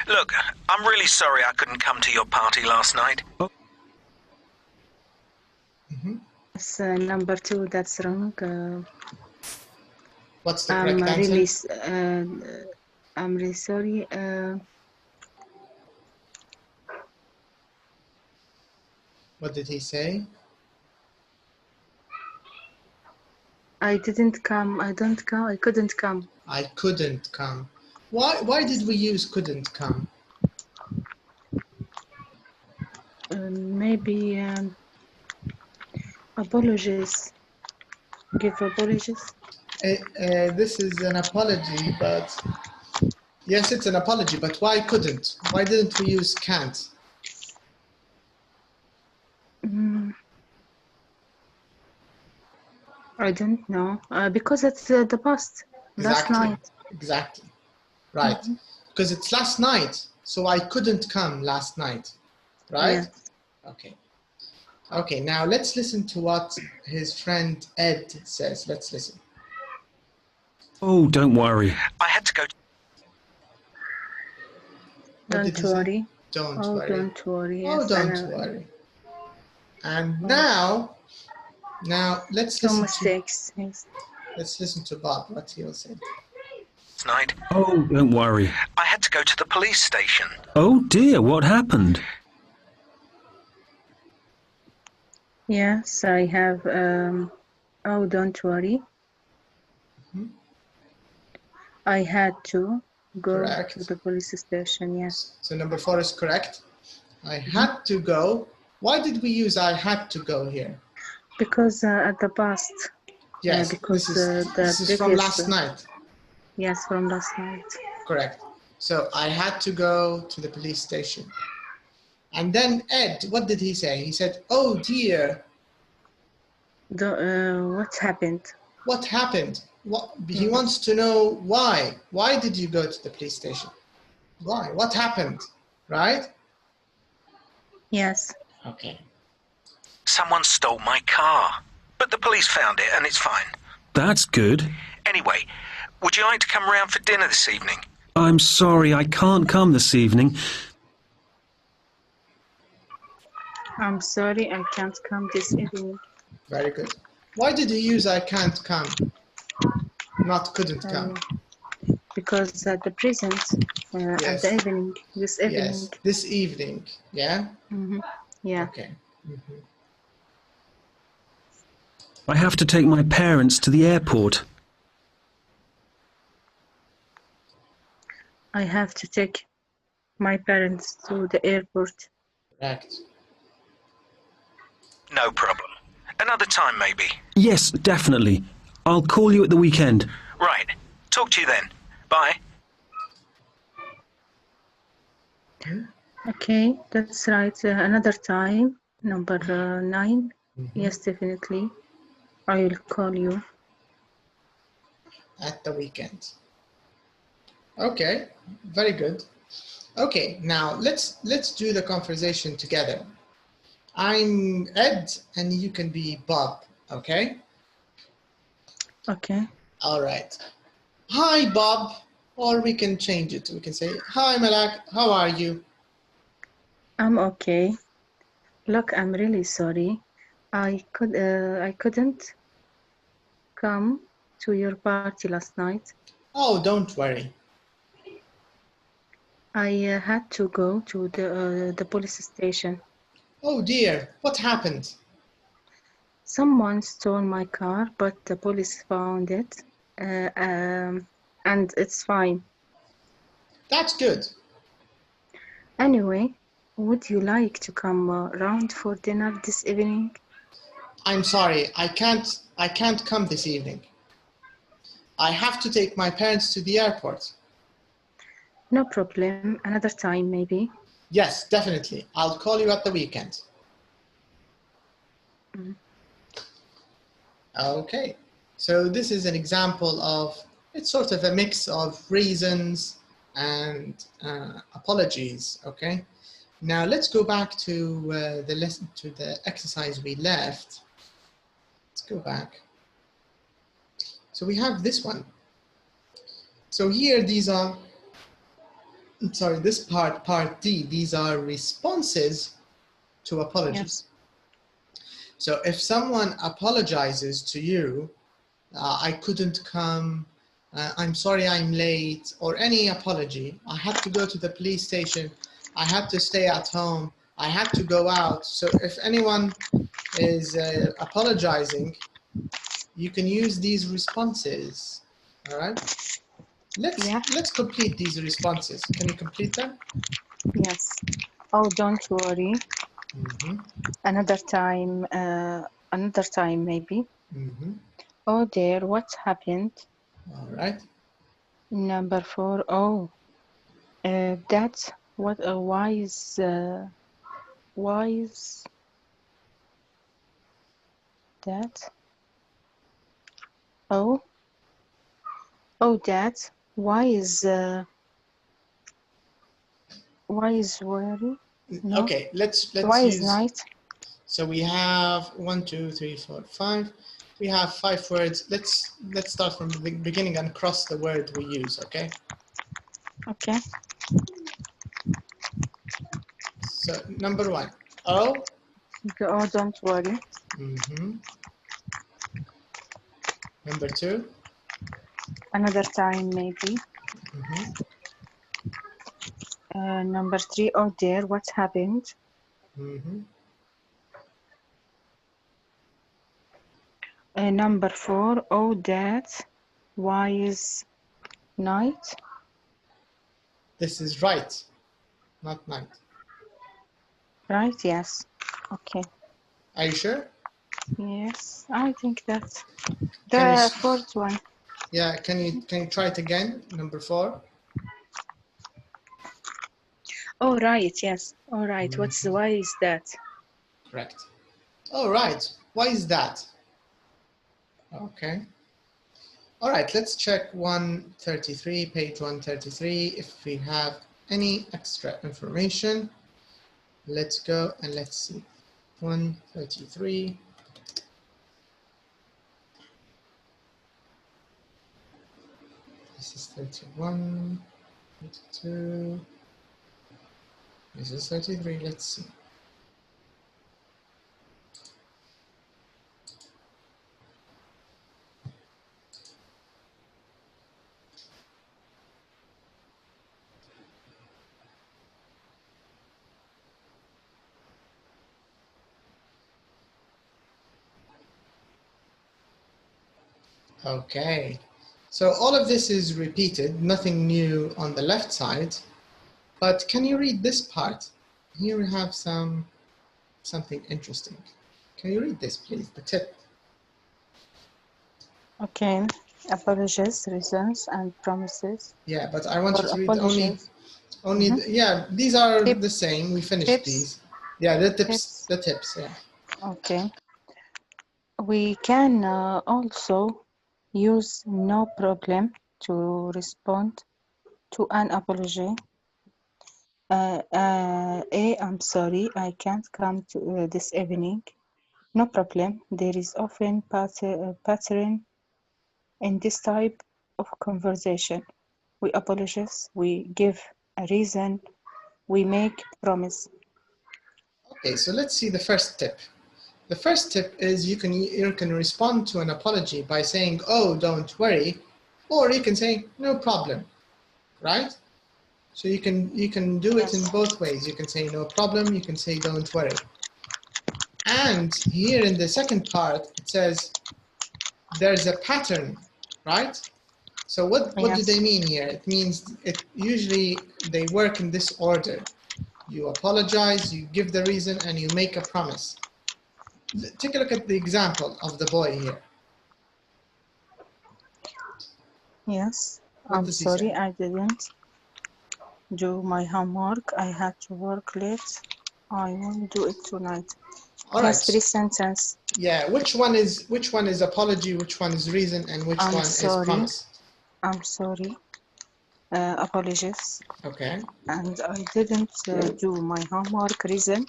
Look, I'm really sorry I couldn't come to your party last night.
It's number 2. That's wrong.
What's the correct answer?
I'm really sorry.
What did he say?
I didn't come. I don't come. I couldn't come.
I couldn't come. Why did we use couldn't come?
Maybe apologies. Give apologies.
This is an apology, but yes, it's an apology. But why couldn't? Why didn't we use can't?
I don't know. Because it's the past. Last night.
Exactly. Right. Because it's last night, so I couldn't come last night. Right?
Yes.
Okay. Okay, now let's listen to what his friend Ed says. Let's listen.
Oh, don't worry.
I had to go.
Don't worry.
Don't
Oh,
worry.
don't worry.
Oh,
Yes,
don't worry. And now let's
No
listen
mistakes. Yes.
let's listen to Bob, what he'll say.
Last night.
Oh, don't worry.
I had to go to the police station.
Oh dear, what happened?
Yes, I have. Oh, don't worry. I had to go
Correct.
to the police station. Yes.
So number 4 is correct. I had to go. Why did we use I had to go here?
Because at the past.
Yes,
because
this is from last night.
Yes, from last night.
Correct. So I had to go to the police station. And then Ed, what did he say? He said, oh dear.
What happened?
What happened? He wants to know why. Why did you go to the police station? Why? What happened? Right?
Yes.
Okay.
Someone stole my car. But the police found it and it's fine.
That's good.
Anyway, would you like to come round for dinner this evening?
I'm sorry, I can't come this evening.
I'm sorry, I can't come this evening.
Very good. Why did you use I can't come? Not couldn't come.
Because at the present, at
Yes.
the evening, this evening.
Yes, this evening. Yeah?
Yeah.
Okay.
I have to take my parents to the airport.
I have to take my parents to the airport.
Correct.
No problem. Another time, maybe.
Yes, definitely. I'll call you at the weekend.
Right. Talk to you then. Bye.
Okay, that's right. Another time, number 9. Yes, definitely. I will call you.
At the weekend. Okay, very good. Okay, now let's do the conversation together. I'm Ed and you can be Bob, okay?
Okay.
All right. Hi, Bob. Or we can change it. We can say, hi, Malak. How are you?
I'm okay. Look, I'm really sorry, I couldn't come to your party last night.
Oh, don't worry.
I had to go to the police station.
Oh dear, what happened?
Someone stole my car, but the police found it, and it's fine.
That's good.
Anyway, would you like to come round for dinner this evening?
I'm sorry, I can't come this evening. I have to take my parents to the airport.
No problem, another time maybe.
Yes, definitely. I'll call you at the weekend.
Mm.
Okay, so this is an example of, it's sort of a mix of reasons and apologies, okay? Now let's go back to the lesson, to the exercise we left. Let's go back. So we have this one. So here these are, sorry, this part D, these are responses to apologies. So if someone apologizes to you, I couldn't come, I'm sorry I'm late, or any apology, I had to go to the police station, I had to stay at home, I had to go out. So if anyone is apologizing, you can use these responses, all right? Let's complete these responses. Can you complete them?
Yes. Oh, don't worry.
Mm-hmm.
Another time maybe.
Mm-hmm.
Oh dear, what happened?
All right.
Number 4. Oh, that's what. Why is that? Oh, that. Why is worry? No.
Okay, let's
Why
use.
is night?
So we have 1, 2, 3, 4, 5. We have 5 words. Let's start from the beginning and cross the word we use. Okay.
Okay.
So number 1. Oh.
Oh, don't worry.
Mm-hmm. Number 2.
Another time maybe.
Mm-hmm.
Number 3. Oh dear, what happened?
Mm-hmm.
Number 4. Oh that. Why is night?
This is right, not night.
Right? Yes. Okay.
Are you sure?
Yes, I think that's the fourth one.
Yeah. Can you try it again? Number 4.
Oh right. Yes. All right.
Mm-hmm.
Why is that?
Correct. All right. Why is that? Okay. All right, let's check 133, page 133. If we have any extra information, let's go and let's see. 133. This is 31, 32. This is 33, let's see. Okay, so all of this is repeated, nothing new on the left side, but can you read this part? Here we have something interesting. Can you read this, please, the tip?
Okay. Apologies, reasons, and promises.
Yeah, but I want you to read
apologies.
only yeah, these are the same. We finished these. Yeah, the tips, yeah.
Okay. We can also use no problem to respond to an apology. I'm sorry, I can't come to this evening. No problem. There is often pattern in this type of conversation. We apologize, we give a reason, we make promise.
Okay, so let's see the first tip. The first tip is you can respond to an apology by saying, oh, don't worry, or you can say, no problem, right? So you can do it in both ways. You can say no problem, you can say don't worry. And here in the second part, it says there's a pattern, right? So what do they mean here? It means usually they work in this order. You apologize, you give the reason, and you make a promise. Take a look at the example of the boy here.
Yes, I'm sorry, I didn't do my homework. I had to work late. I will do it tonight.
All right.
3 sentences.
Yeah, which one is apology, which one is reason, and which one is promise?
I'm sorry. Apologies.
Okay.
And I didn't do my homework. Reason.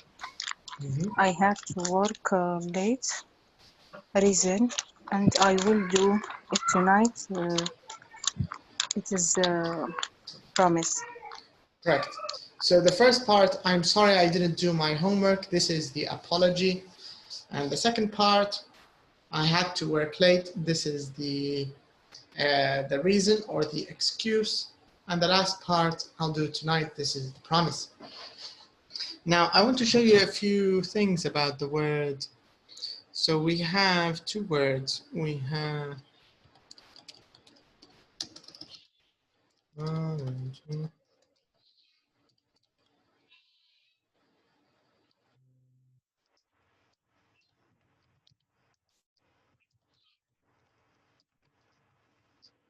I had to work late. Reason. And I will do it tonight. It is promise.
Correct. So the first part, I'm sorry I didn't do my homework. This is the apology. And the second part, I had to work late. This is the reason or the excuse. And the last part, I'll do it tonight. This is the promise. Now, I want to show you a few things about the word. So we have two words. We have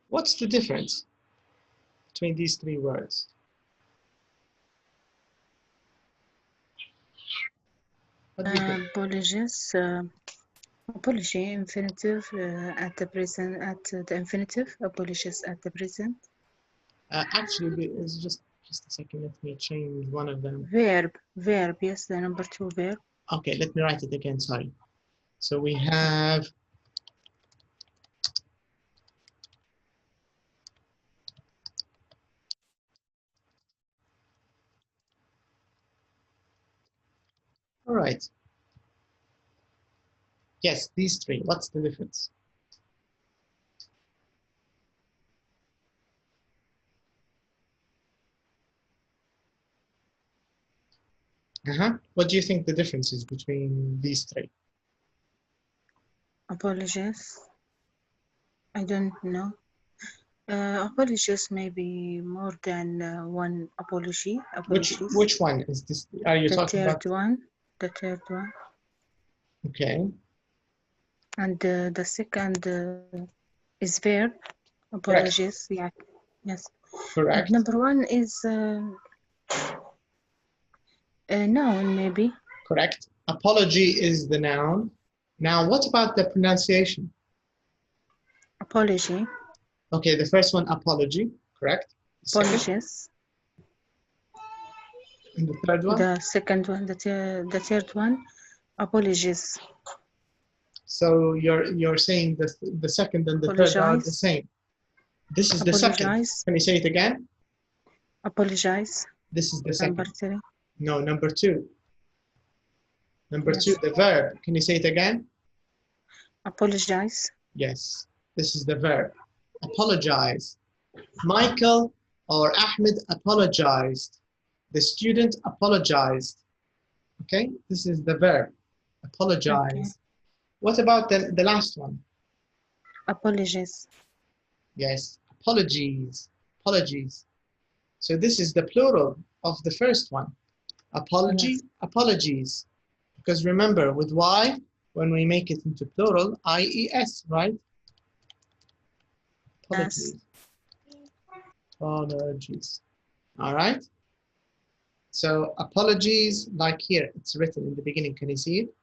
what's the difference between these three words?
Apologies. Apology, infinitive at the present, at the infinitive. Apologies at the present.
Actually, it's just a second. Let me change one of them.
Verb. Yes, the number 2 verb.
Okay, let me write it again. Sorry. So we have all right. Yes, these three. What's the difference? What do you think the difference is between these three?
Apologies. I don't know. Apologies maybe more than one apology.
Which one is this? Are you talking about?
The third one.
Okay.
And the second is verb. Apologies.
Correct.
Yeah. Yes.
Correct.
And number 1 is noun maybe.
Correct. Apology is the noun. Now, what about the pronunciation?
Apology.
Okay, the first one, apology. Correct.
Apologies.
And the third one?
The second one, the third one, apologies.
So you're saying the second and the third are the same. This is the second. Can you say it again?
Apologize.
This is the second.
Number 3.
No, number 2. Number 2, the verb. Can you say it again?
Apologize.
Yes, this is the verb. Apologize. Michael or Ahmed apologized. The student apologized. Okay, this is the verb. Apologize. Okay. What about the last one?
Apologies.
Yes, apologies. Apologies. So this is the plural of the first one. Apology, yes. Apologies. Because remember, with Y, when we make it into plural, IES, right? Apologies. Yes. Apologies. All right. So apologies, like here, it's written in the beginning. Can you see it?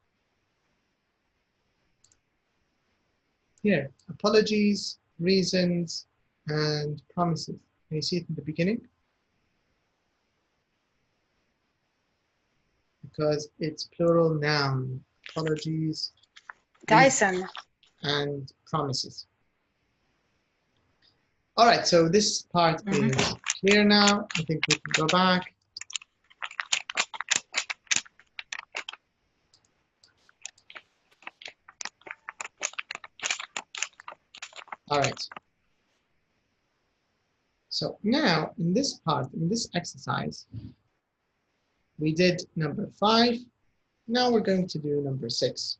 Here, apologies, reasons, and promises. Can you see it in the beginning? Because it's plural noun. Apologies,
Tyson,
and promises. All right, so this part is clear now. I think we can go back. All right. So now in this part, in this exercise, we did number 5. Now we're going to do number 6.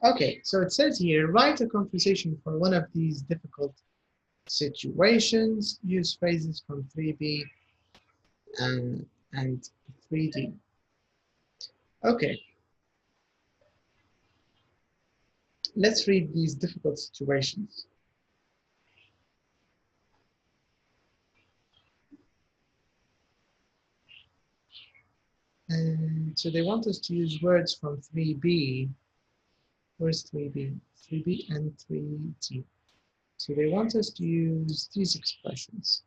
Okay, so it says here, write a conversation for one of these difficult situations. Use phrases from 3B and 3D. Okay. Let's read these difficult situations. And so they want us to use words from 3B. Where's 3B? 3B and 3T. So they want us to use these expressions.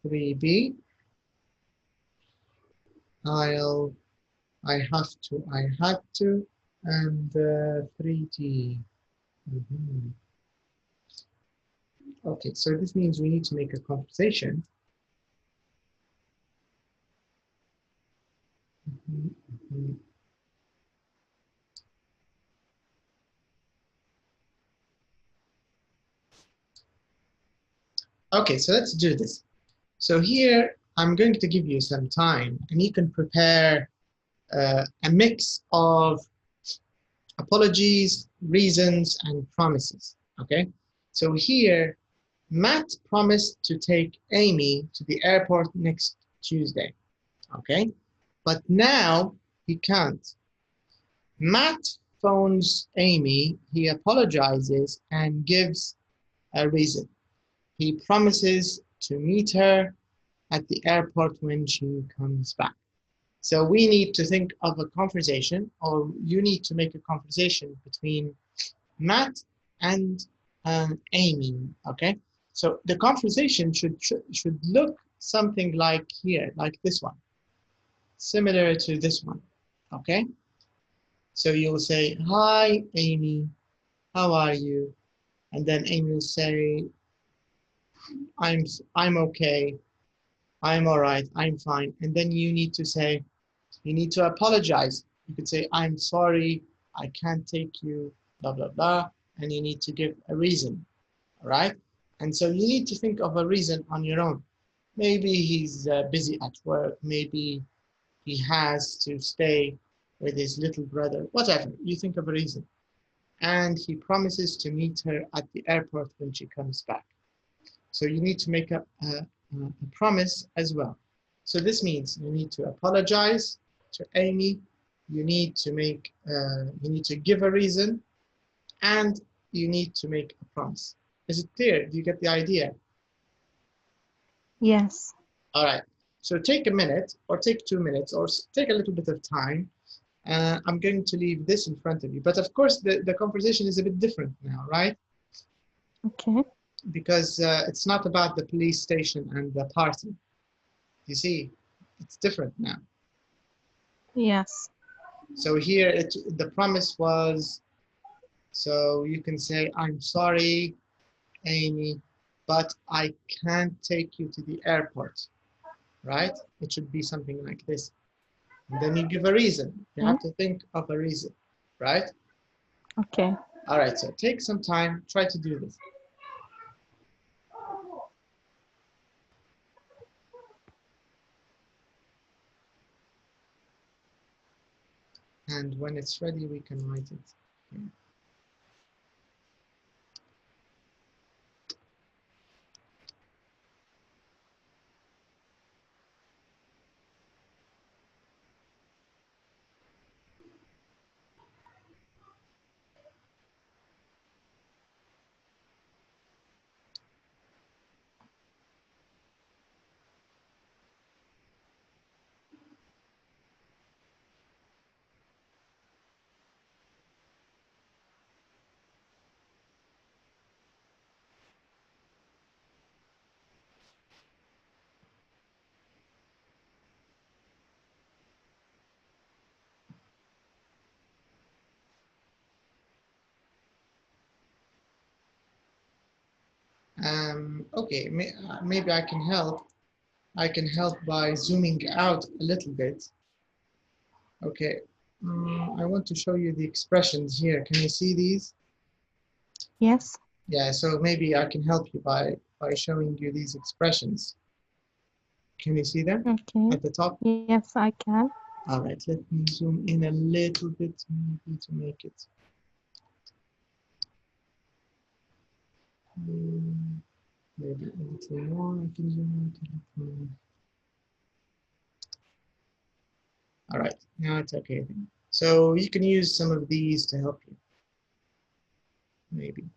3B, I have to, I had to, and 3T. Okay, so this means we need to make a conversation. Okay, so let's do this. So here, I'm going to give you some time, and you can prepare a mix of apologies, reasons, and promises, okay? So here, Matt promised to take Amy to the airport next Tuesday, okay? But now he can't. Matt phones Amy, he apologizes and gives a reason. He promises to meet her at the airport when she comes back. So we need to think of a conversation, or you need to make a conversation between Matt and Amy, okay? So the conversation should look something like here, like this one, similar to this one, okay? So you'll say, hi, Amy, how are you? And then Amy will say, I'm okay, I'm all right, I'm fine. And then you need to say, you need to apologize. You could say, I'm sorry, I can't take you, blah, blah, blah. And you need to give a reason, all right? And so you need to think of a reason on your own. Maybe he's busy at work. Maybe he has to stay with his little brother, whatever. You think of a reason. And he promises to meet her at the airport when she comes back. So you need to make a promise as well. So this means you need to apologize to Amy. You need to make, you need to give a reason, and you need to make a promise. Is it clear? Do you get the idea?
Yes.
All right. So take a minute, or take 2 minutes, or take a little bit of time. I'm going to leave this in front of you. But of course, the conversation is a bit different now, right?
Okay.
Because it's not about the police station and the party. You see, it's different now.
Yes.
So here, the promise was, so you can say, I'm sorry, Amy, but I can't take you to the airport, right? It should be something like this. And then you give a reason. You have to think of a reason, right?
Okay.
All right, so take some time, try to do this. And when it's ready, we can write it here. Okay, maybe I can help. I can help by zooming out a little bit. Okay, I want to show you the expressions here. Can you see these?
Yes.
Yeah, so maybe I can help you by showing you these expressions. Can you see them
Okay.
at the top?
Yes, I can.
All right, let me zoom in a little bit maybe to make it. Maybe a little more. I can zoom out a little more. All right, now it's okay. So you can use some of these to help you. Maybe.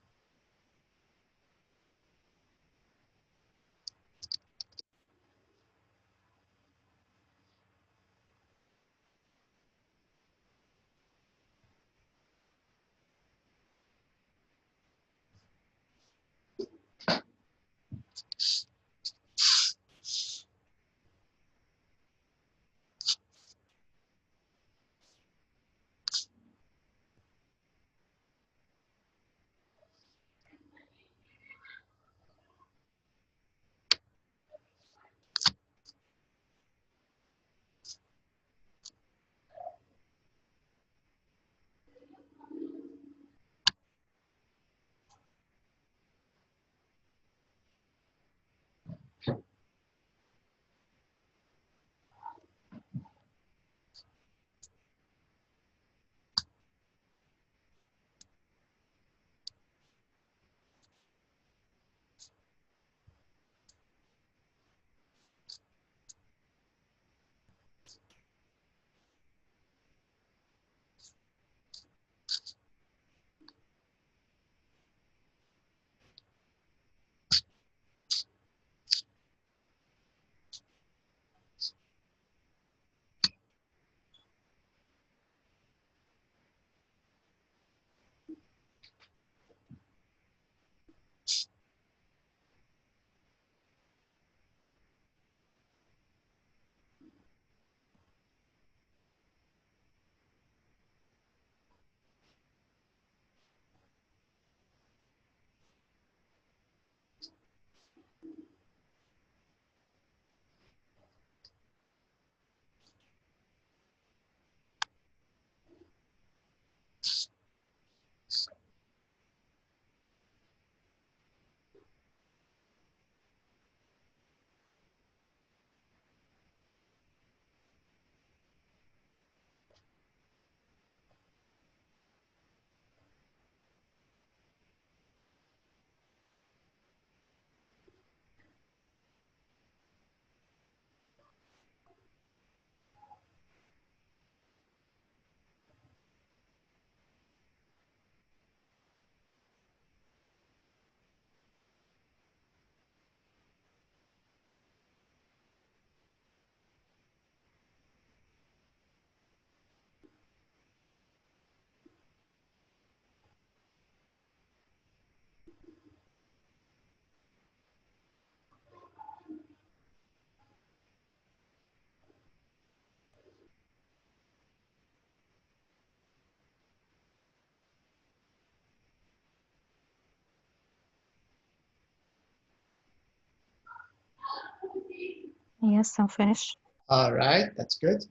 Yes, I'm finished.
All right, that's good.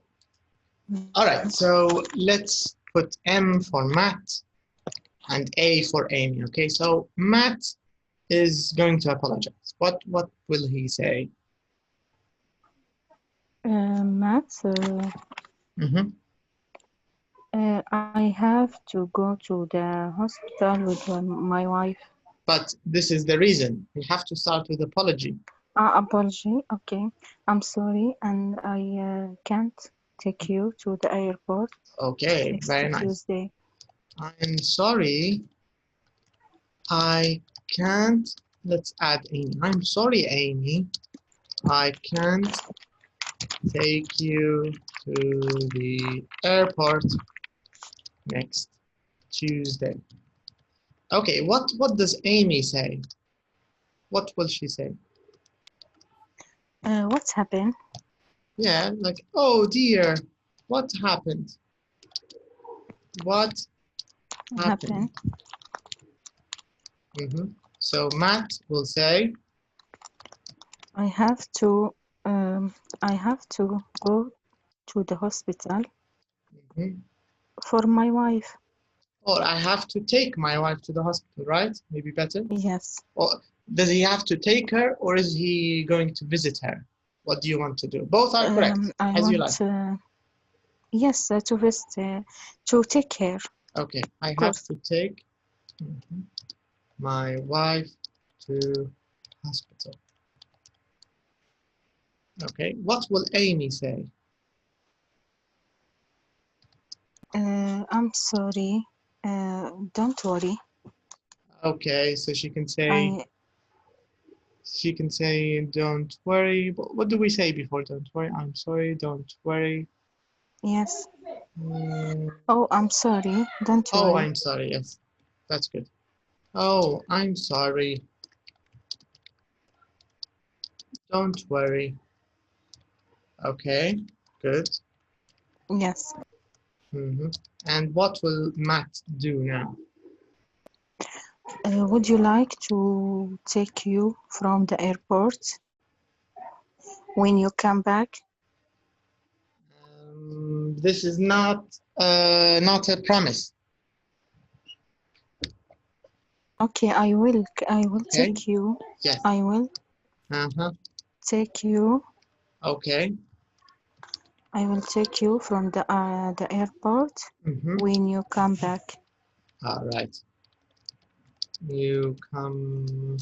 All right, so let's put M for Matt and A for Amy. Okay, so Matt is going to apologize. What will he say?
Matt, I have to go to the hospital with my wife.
But this is the reason. We have to start with apology.
Apology. Okay. I'm sorry, and I can't take you to the airport.
Okay,
next
very nice.
Tuesday.
I'm sorry. I can't. Let's add Amy. I'm sorry, Amy. I can't take you to the airport next Tuesday. Okay, what does Amy say? What will she say?
What's happened?
Yeah, like, oh dear, what happened? What happened? So Matt will say,
I have to go to the hospital for my wife.
Or I have to take my wife to the hospital, right? Maybe better.
Yes.
Or does he have to take her, or is he going to visit her? What do you want to do? Both are correct,
I
as you
want,
like.
yes, to visit, to take care.
Okay, I have
course.
to take my wife to hospital. Okay, what will Amy say?
I'm sorry. Don't worry.
Okay, so she can say don't worry. What do we say before don't worry? I'm sorry, don't worry.
Yes. Oh, I'm sorry. Don't worry.
Oh, I'm sorry. Yes, that's good. Oh, I'm sorry. Don't worry. Okay, good.
Yes.
And what will Matt do now?
Would you like to take you from the airport when you come back?
This is not a promise.
Okay, I will
Okay.
take you.
Yes.
I will take you.
Okay.
I will take you from the airport when you come back.
All right. You come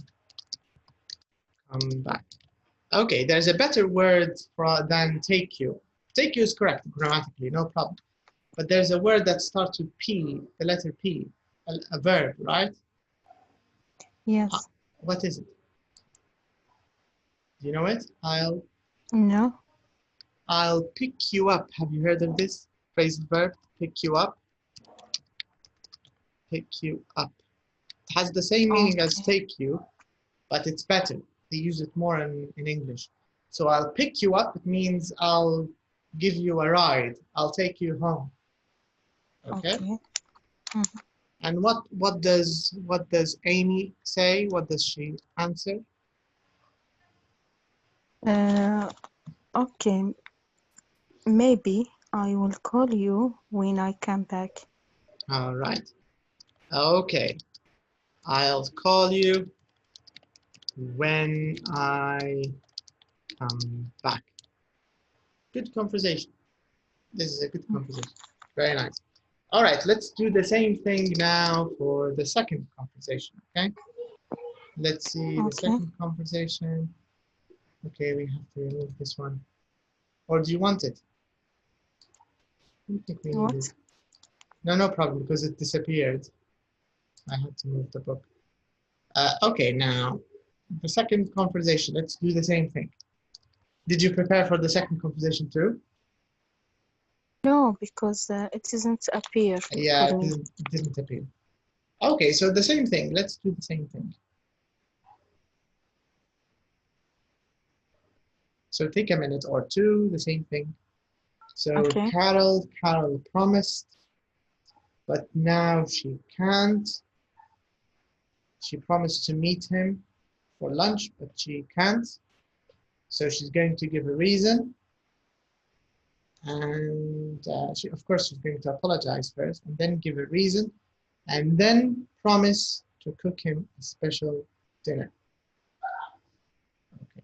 back. Okay, there's a better word than take you. Take you is correct grammatically, no problem. But there's a word that starts with P, the letter P, a verb, right?
Yes.
What is it? Do you know it?
No.
I'll pick you up. Have you heard of this phrasal verb? Pick you up. Pick you up. It has the same meaning as take you, but it's better. They use it more in English. So I'll pick you up. It means I'll give you a ride. I'll take you home. Okay. And what does Amy say? What does she answer?
Okay. Maybe I will call you when I come back.
All right. Okay. I'll call you when I come back. Good conversation. This is a good conversation. Very nice. All right, let's do the same thing now for the second conversation, okay? Let's see the second conversation. Okay, we have to remove this one. Or do you want it? I don't think we need it. No problem, because it disappeared. I had to move the book. Okay, now, the second conversation, let's do the same thing. Did you prepare for the second conversation too?
No, because it doesn't appear.
Yeah, it didn't appear. Okay, so the same thing. Let's do the same thing. So take a minute or two, the same thing. So Carol promised, but now she can't. She promised to meet him for lunch, but she can't. So she's going to give a reason. And of course, she's going to apologize first and then give a reason and then promise to cook him a special dinner. Okay.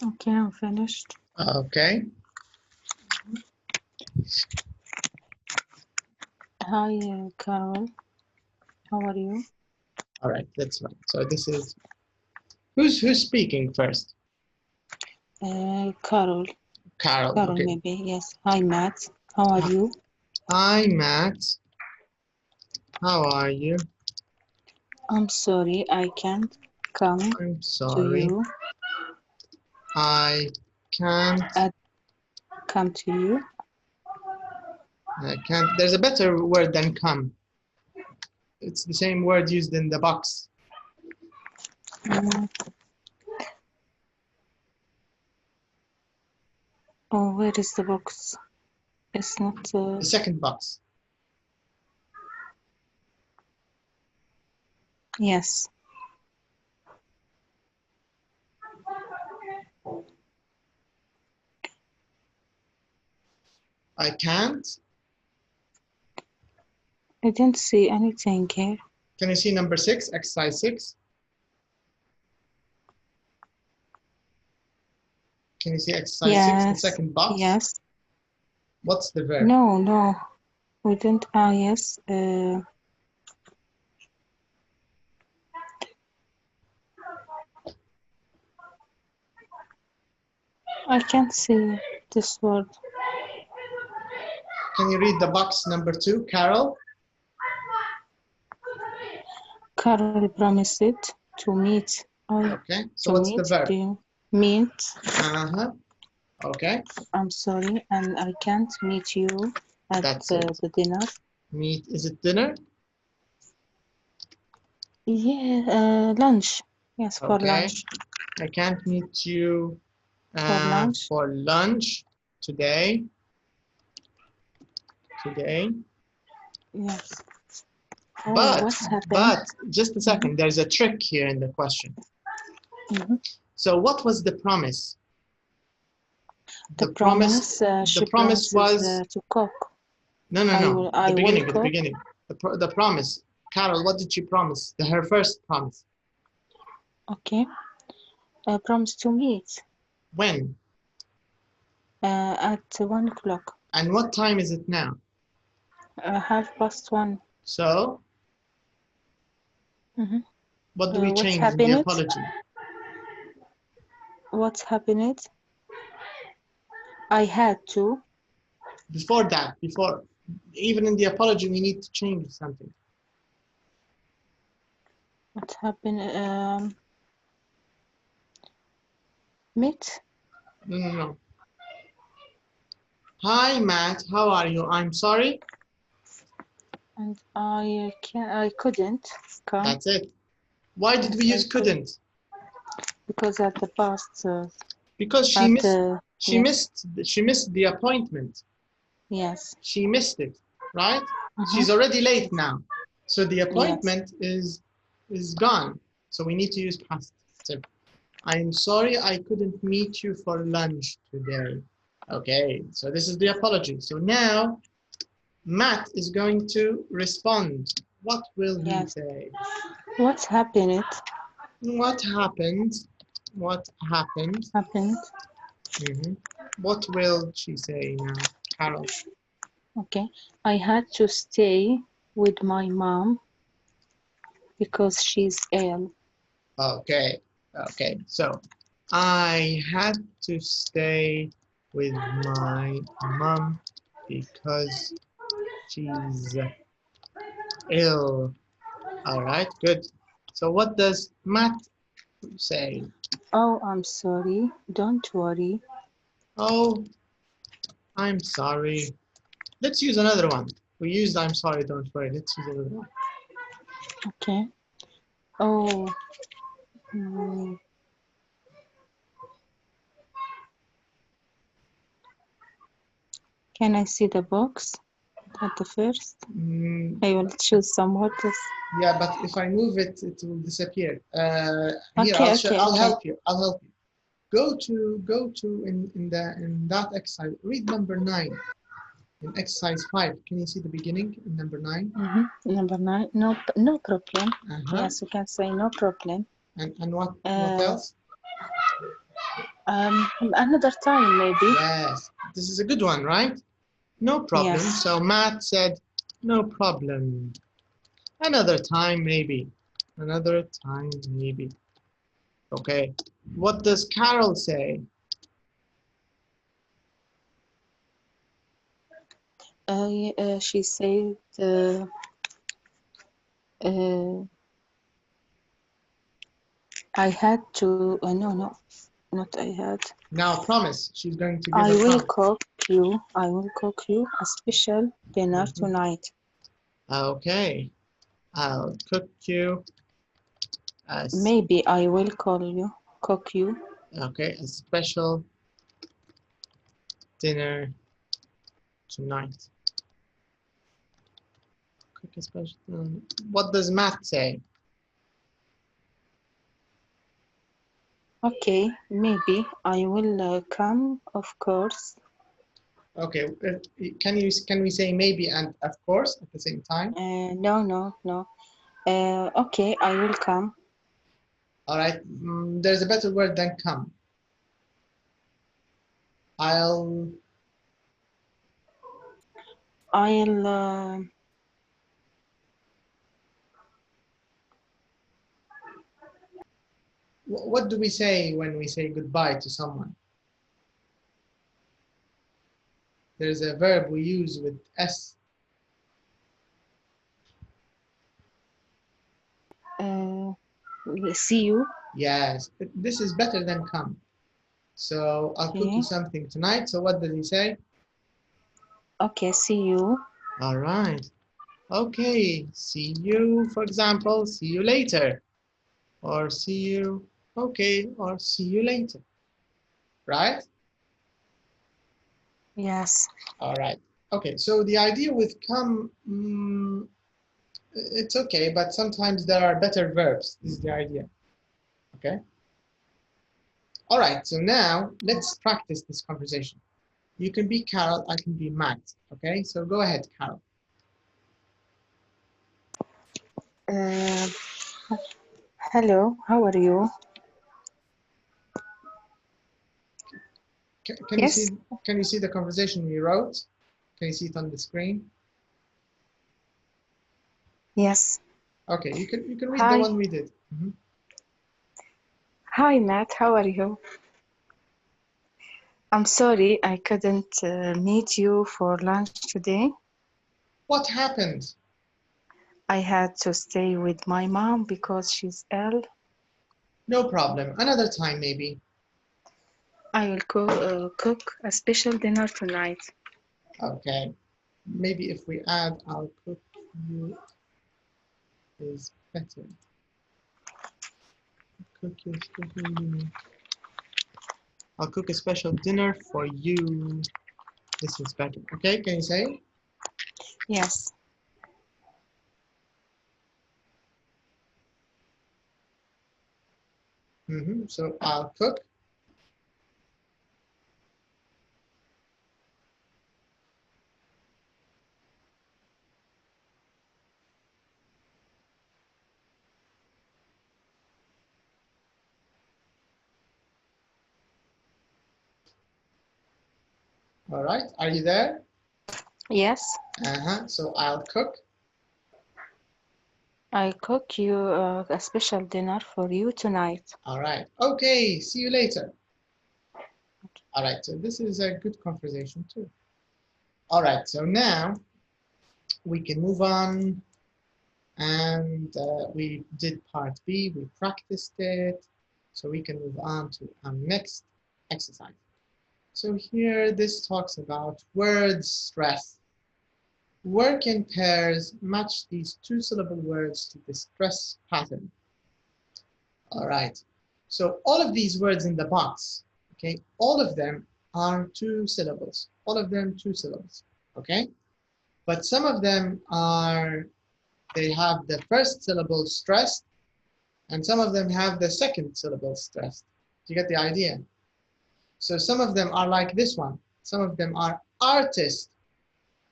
Okay, I'm finished.
Okay.
Hi, Carol. How are you?
All right, that's fine. So this is who's speaking first?
Carol.
Carol.
Carol,
Okay.
maybe. Yes. Hi, Matt. How are you?
Hi, Matt. How are you?
I'm sorry, I can't come
I'm
to
sorry.
you.
I can't.
Come to you.
I can't. There's a better word than come. It's the same word used in the box.
Oh, where is the box? It's not.
The second box.
Yes.
I can't.
I didn't see anything here.
Can you see number 6, exercise 6? Can you see exercise 6, the second box?
Yes.
What's the verb?
No. We didn't. Yes. I can't see this word.
Can you read the box number 2, Carol?
Carol promised to meet.
Okay, so what's the verb?
Meet.
Okay.
I'm sorry, and I can't meet you at the dinner.
Meet, is it dinner?
Yeah, lunch. Yes, for lunch.
I can't meet you
for
lunch today.
Yes.
But just a second, there's a trick here in the question. So what was the promise?
The promise
was
to cook.
No. The beginning. The promise. Carol, what did she promise? Her first promise.
Okay. Promise to meet.
When?
At 1 o'clock.
And what time is it now?
1:30.
So? What do we change in the apology?
What's happened? I had to.
Before that, even in the apology, we need to change something.
What happened? Meet?
No. Hi, Matt. How are you? I'm sorry.
And I couldn't come.
That's it. Why did we use couldn't?
Because at the past.
Because she missed the appointment.
Yes.
She missed it, right? She's already late now. So the appointment is gone. So we need to use past. So, I'm sorry I couldn't meet you for lunch today. Okay, so this is the apology. So now Matt is going to respond. What will he say?
What happened?
What happened? What happened? What will she say now, Carol?
Okay, I had to stay with my mom because she's ill.
Okay, so I had to stay with my mom because she's ill. All right, good. So what does Matt say?
Oh, I'm sorry. Don't worry.
Oh, I'm sorry. Let's use another one. We used I'm sorry, don't worry. Let's use another one.
Okay. Oh. Can I see the box at the first? I will choose some words.
Yeah, but if I move it, it will disappear. Here,
Okay,
I'll help you. Go to in that exercise. Read number 9 in exercise 5. Can you see the beginning in number 9?
Number 9. No problem. Yes, you can say no problem.
And what else?
Another time, maybe.
Yes, this is a good one, right? No problem.
Yes.
So Matt said, no problem. Another time, maybe. Another time, maybe. Okay. What does Carol say?
She said, I had to, no, not I had.
Now promise. She's going to give
I
a
will
promise.
I will cook you a special dinner tonight.
Okay. I'll cook you.
Maybe I will cook you.
Okay, a special dinner tonight. Cook a special. What does Matt say?
Okay, maybe I will come, of course.
Okay, can we say maybe and of course at the same time?
No. Okay, I will come.
All right, there's a better word than come. What do we say when we say goodbye to someone? There's a verb we use with S.
See you.
Yes, this is better than come. So I'll cook you something tonight. So what did he say?
Okay, see you.
All right. Okay, see you, for example, see you later. Or see you, okay, or see you later. Right?
Yes.
All right. Okay, so the idea with come, it's okay, but sometimes there are better verbs. This is the idea. Okay? All right, so now let's practice this conversation. You can be Carol, I can be Matt. Okay, so go ahead, Carol.
Hello, how are you?
Can you see the conversation we wrote? Can you see it on the screen?
Yes.
Okay, you can read the one we did.
Hi Matt, how are you? I'm sorry I couldn't meet you for lunch today.
What happened?
I had to stay with my mom because she's ill.
No problem. Another time maybe.
I will cook a special dinner tonight.
Okay. Maybe if we add I'll cook you is better. I'll cook a special dinner for you. This is better. Okay, can you say it?
Yes.
So I'll cook. All right, are you there?
Yes.
So I'll cook.
I'll cook you a special dinner for you tonight.
All right. Okay, see you later. All right, so this is a good conversation too. All right, so now we can move on. And we did part B, we practiced it. So we can move on to our next exercise. So here, this talks about word stress. Work in pairs, match these two-syllable words to the stress pattern. All right, so all of these words in the box, okay, all of them are two syllables. All of them two syllables, okay? But some of them are, they have the first syllable stressed, and some of them have the second syllable stressed. Do you get the idea? So some of them are like this one. Some of them are artist,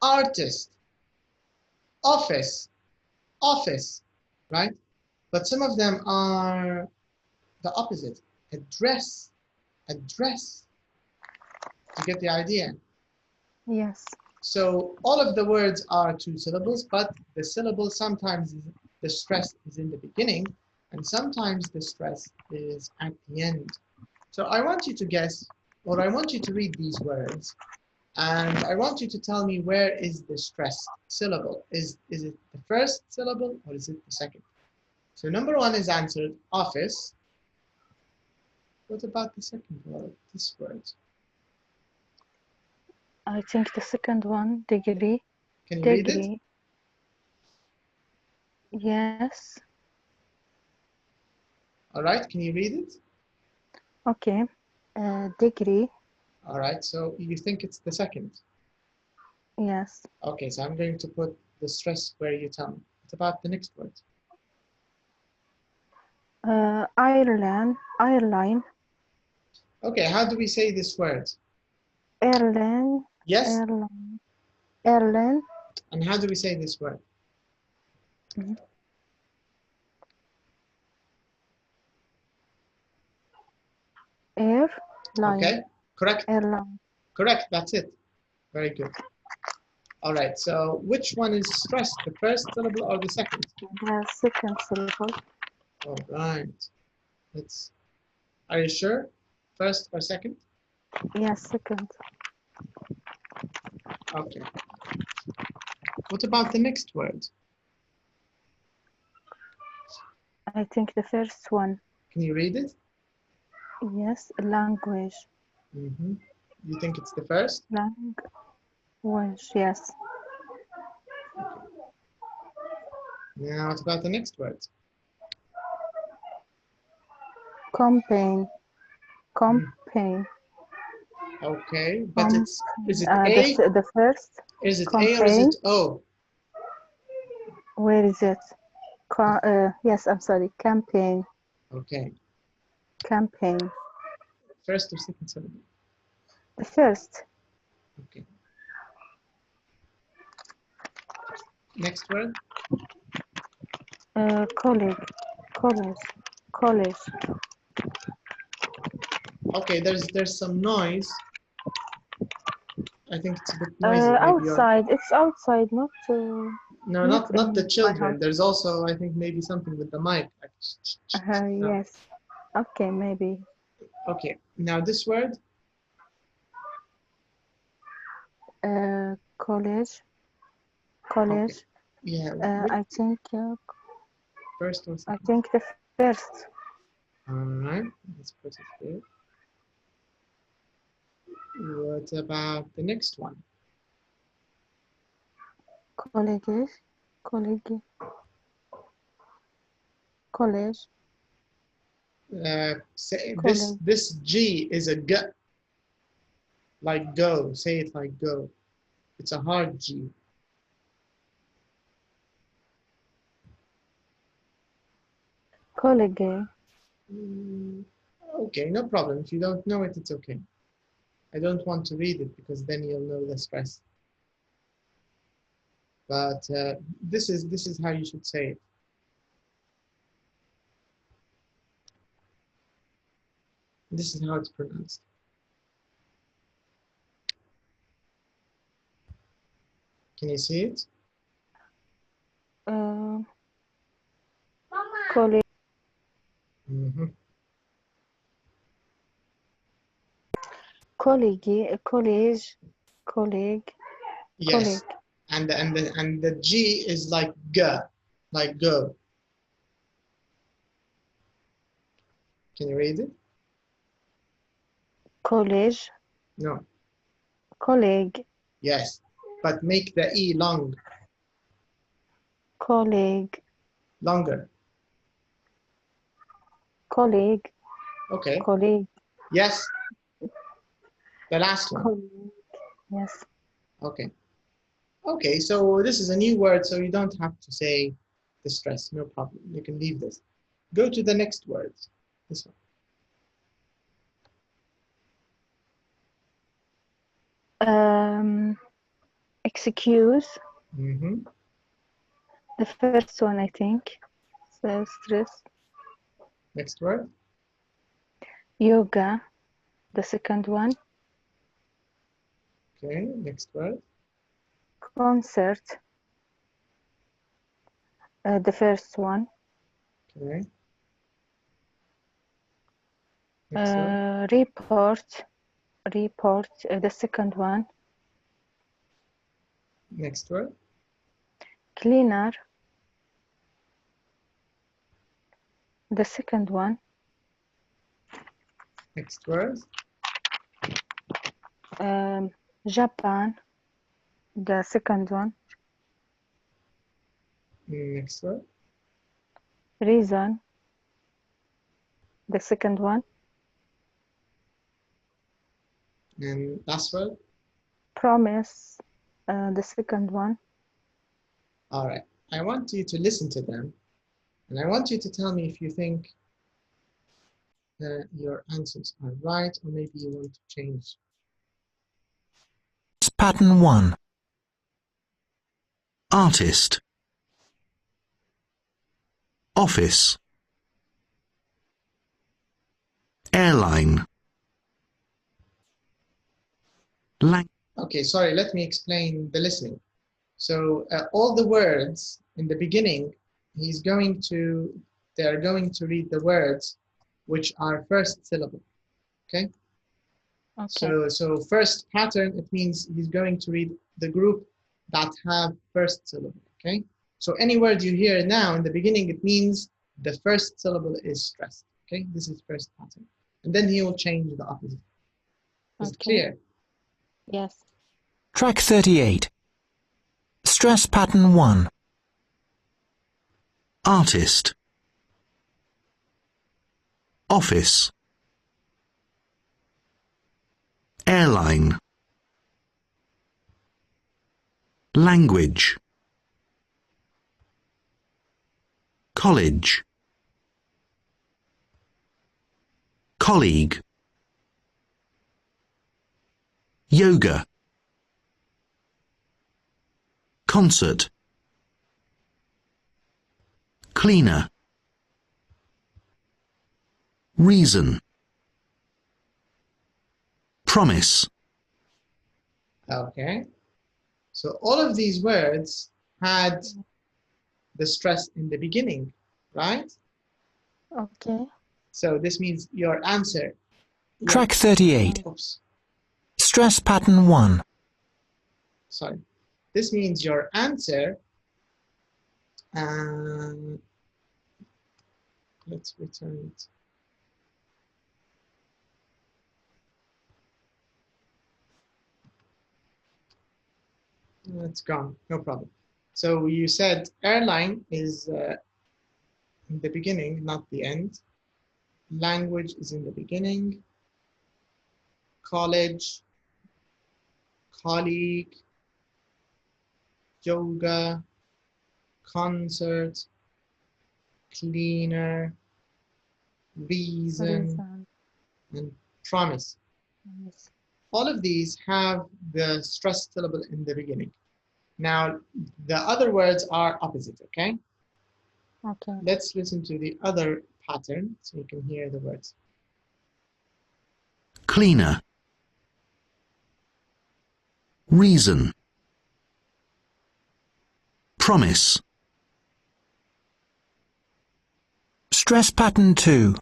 artist, office, office, right? But some of them are the opposite, address, address. You get the idea?
Yes.
So all of the words are 2 syllables, but the syllable sometimes the stress is in the beginning, and sometimes the stress is at the end. So I want you to guess, or I want you to read these words, and I want you to tell me where is the stressed syllable. Is it the first syllable or is it the second? So number 1 is answered, office. What about the second word, this word?
I think the second one, degree.
Can you read it?
Degree. Yes.
All right, can you read it?
Okay. Degree.
All right, so you think it's the second?
Yes.
Okay, so I'm going to put the stress where you tell me. What about the next word?
Airline.
Okay, how do we say this word?
Airline.
Yes?
Airline.
And how do we say this word?
Airline.
Okay, correct.
Airline.
Correct, that's it. Very good. All right, so which one is stressed, the first syllable or the second?
The second syllable.
All right. Are you sure? First or second?
Yes, second.
Okay. What about the next word?
I think the first one.
Can you read it?
Yes, language.
You think it's the first?
Language, yes.
Now, what about the next word?
Campaign.
Okay, but is it A?
The first.
Is it
campaign.
A or is it O?
Where is it? Yes, I'm sorry. Campaign.
Okay.
Campaign.
First or second syllable?
The first.
Okay. Next word?
College.
Okay, there's some noise. I think it's a bit noisy.
Outside. It's outside, not.
No, not the children.
house.
There's also, I think, maybe something with the mic. No.
Yes. Okay, maybe.
Okay. Now this word?
College.
Okay. Yeah.
I think.
First or second?
I think the first.
All right. Let's put it there. What about the next one?
College.
This G is a G. Like go. Say it like go. It's a hard G.
College.
Okay, no problem. If you don't know it, it's okay. I don't want to read it because then you'll know the stress. But this is how you should say it. This is how it's pronounced. Can you see it?
College. College.
Yes. And the G is like G, like go. Can you read it?
College.
No.
Colleague.
Yes, but make the E long.
Colleague.
Longer.
Colleague.
Okay.
Colleague.
Yes. The last one.
Colleague. Yes.
Okay. Okay, so this is a new word, so you don't have to say the stress, no problem. You can leave this. Go to the next word. This
one. Excuse. The first one, I think. So stress.
Next word.
Yoga. The second one.
Okay, next word.
Concert. The first one.
Okay. Next word.
Report. Report. The second one.
Next word.
Cleaner. The second one.
Next word.
Japan. The second one.
Next word.
Reason. The second one.
And last word.
Promise. The second one.
All right. I want you to listen to them, and I want you to tell me if you think your answers are right, or maybe you want to change.
Pattern 1. Artist. Office. Airline.
Okay, sorry, let me explain the listening. So all the words in the beginning, they're going to read the words which are first syllable, okay?
Okay.
So first pattern, it means he's going to read the group that have first syllable, okay? So any word you hear now in the beginning, it means the first syllable is stressed, okay? This is first pattern. And then he will change the opposite. Is it clear?
Yes.
Track 38. Stress pattern 1. Artist. Office. Airline. Language. College. Colleague. Yoga. Concert. Cleaner. Reason. Promise.
Okay. So all of these words had the stress in the beginning, right?
Okay.
So this means your answer.
Track 38.
Oops.
Stress pattern 1.
Sorry. This means your answer. Let's return it. It's gone, no problem. So you said airline is in the beginning, not the end. Language is in the beginning. College, colleague, yoga, concert, cleaner, reason, and promise.
Yes.
All of these have the stressed syllable in the beginning. Now, the other words are opposite, okay?
Okay.
Let's listen to the other pattern so you can hear the words.
Cleaner. Reason. Promise. Stress pattern 2.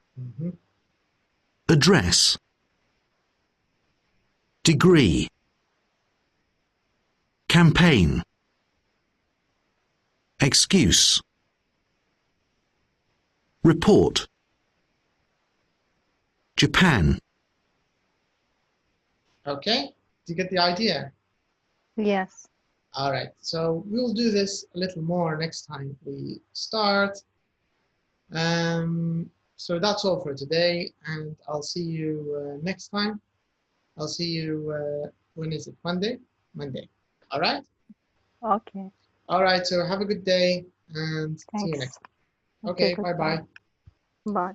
Address. Degree. Campaign. Excuse. Report. Japan.
Okay, do you get the idea?
Yes.
All right, so we'll do this a little more next time we start. So that's all for today, and I'll see you next time. I'll see you, when is it? Monday? Monday. All right?
Okay.
All right, so have a good day, and see you
Thanks.
next time. Okay, bye-bye.
Bye.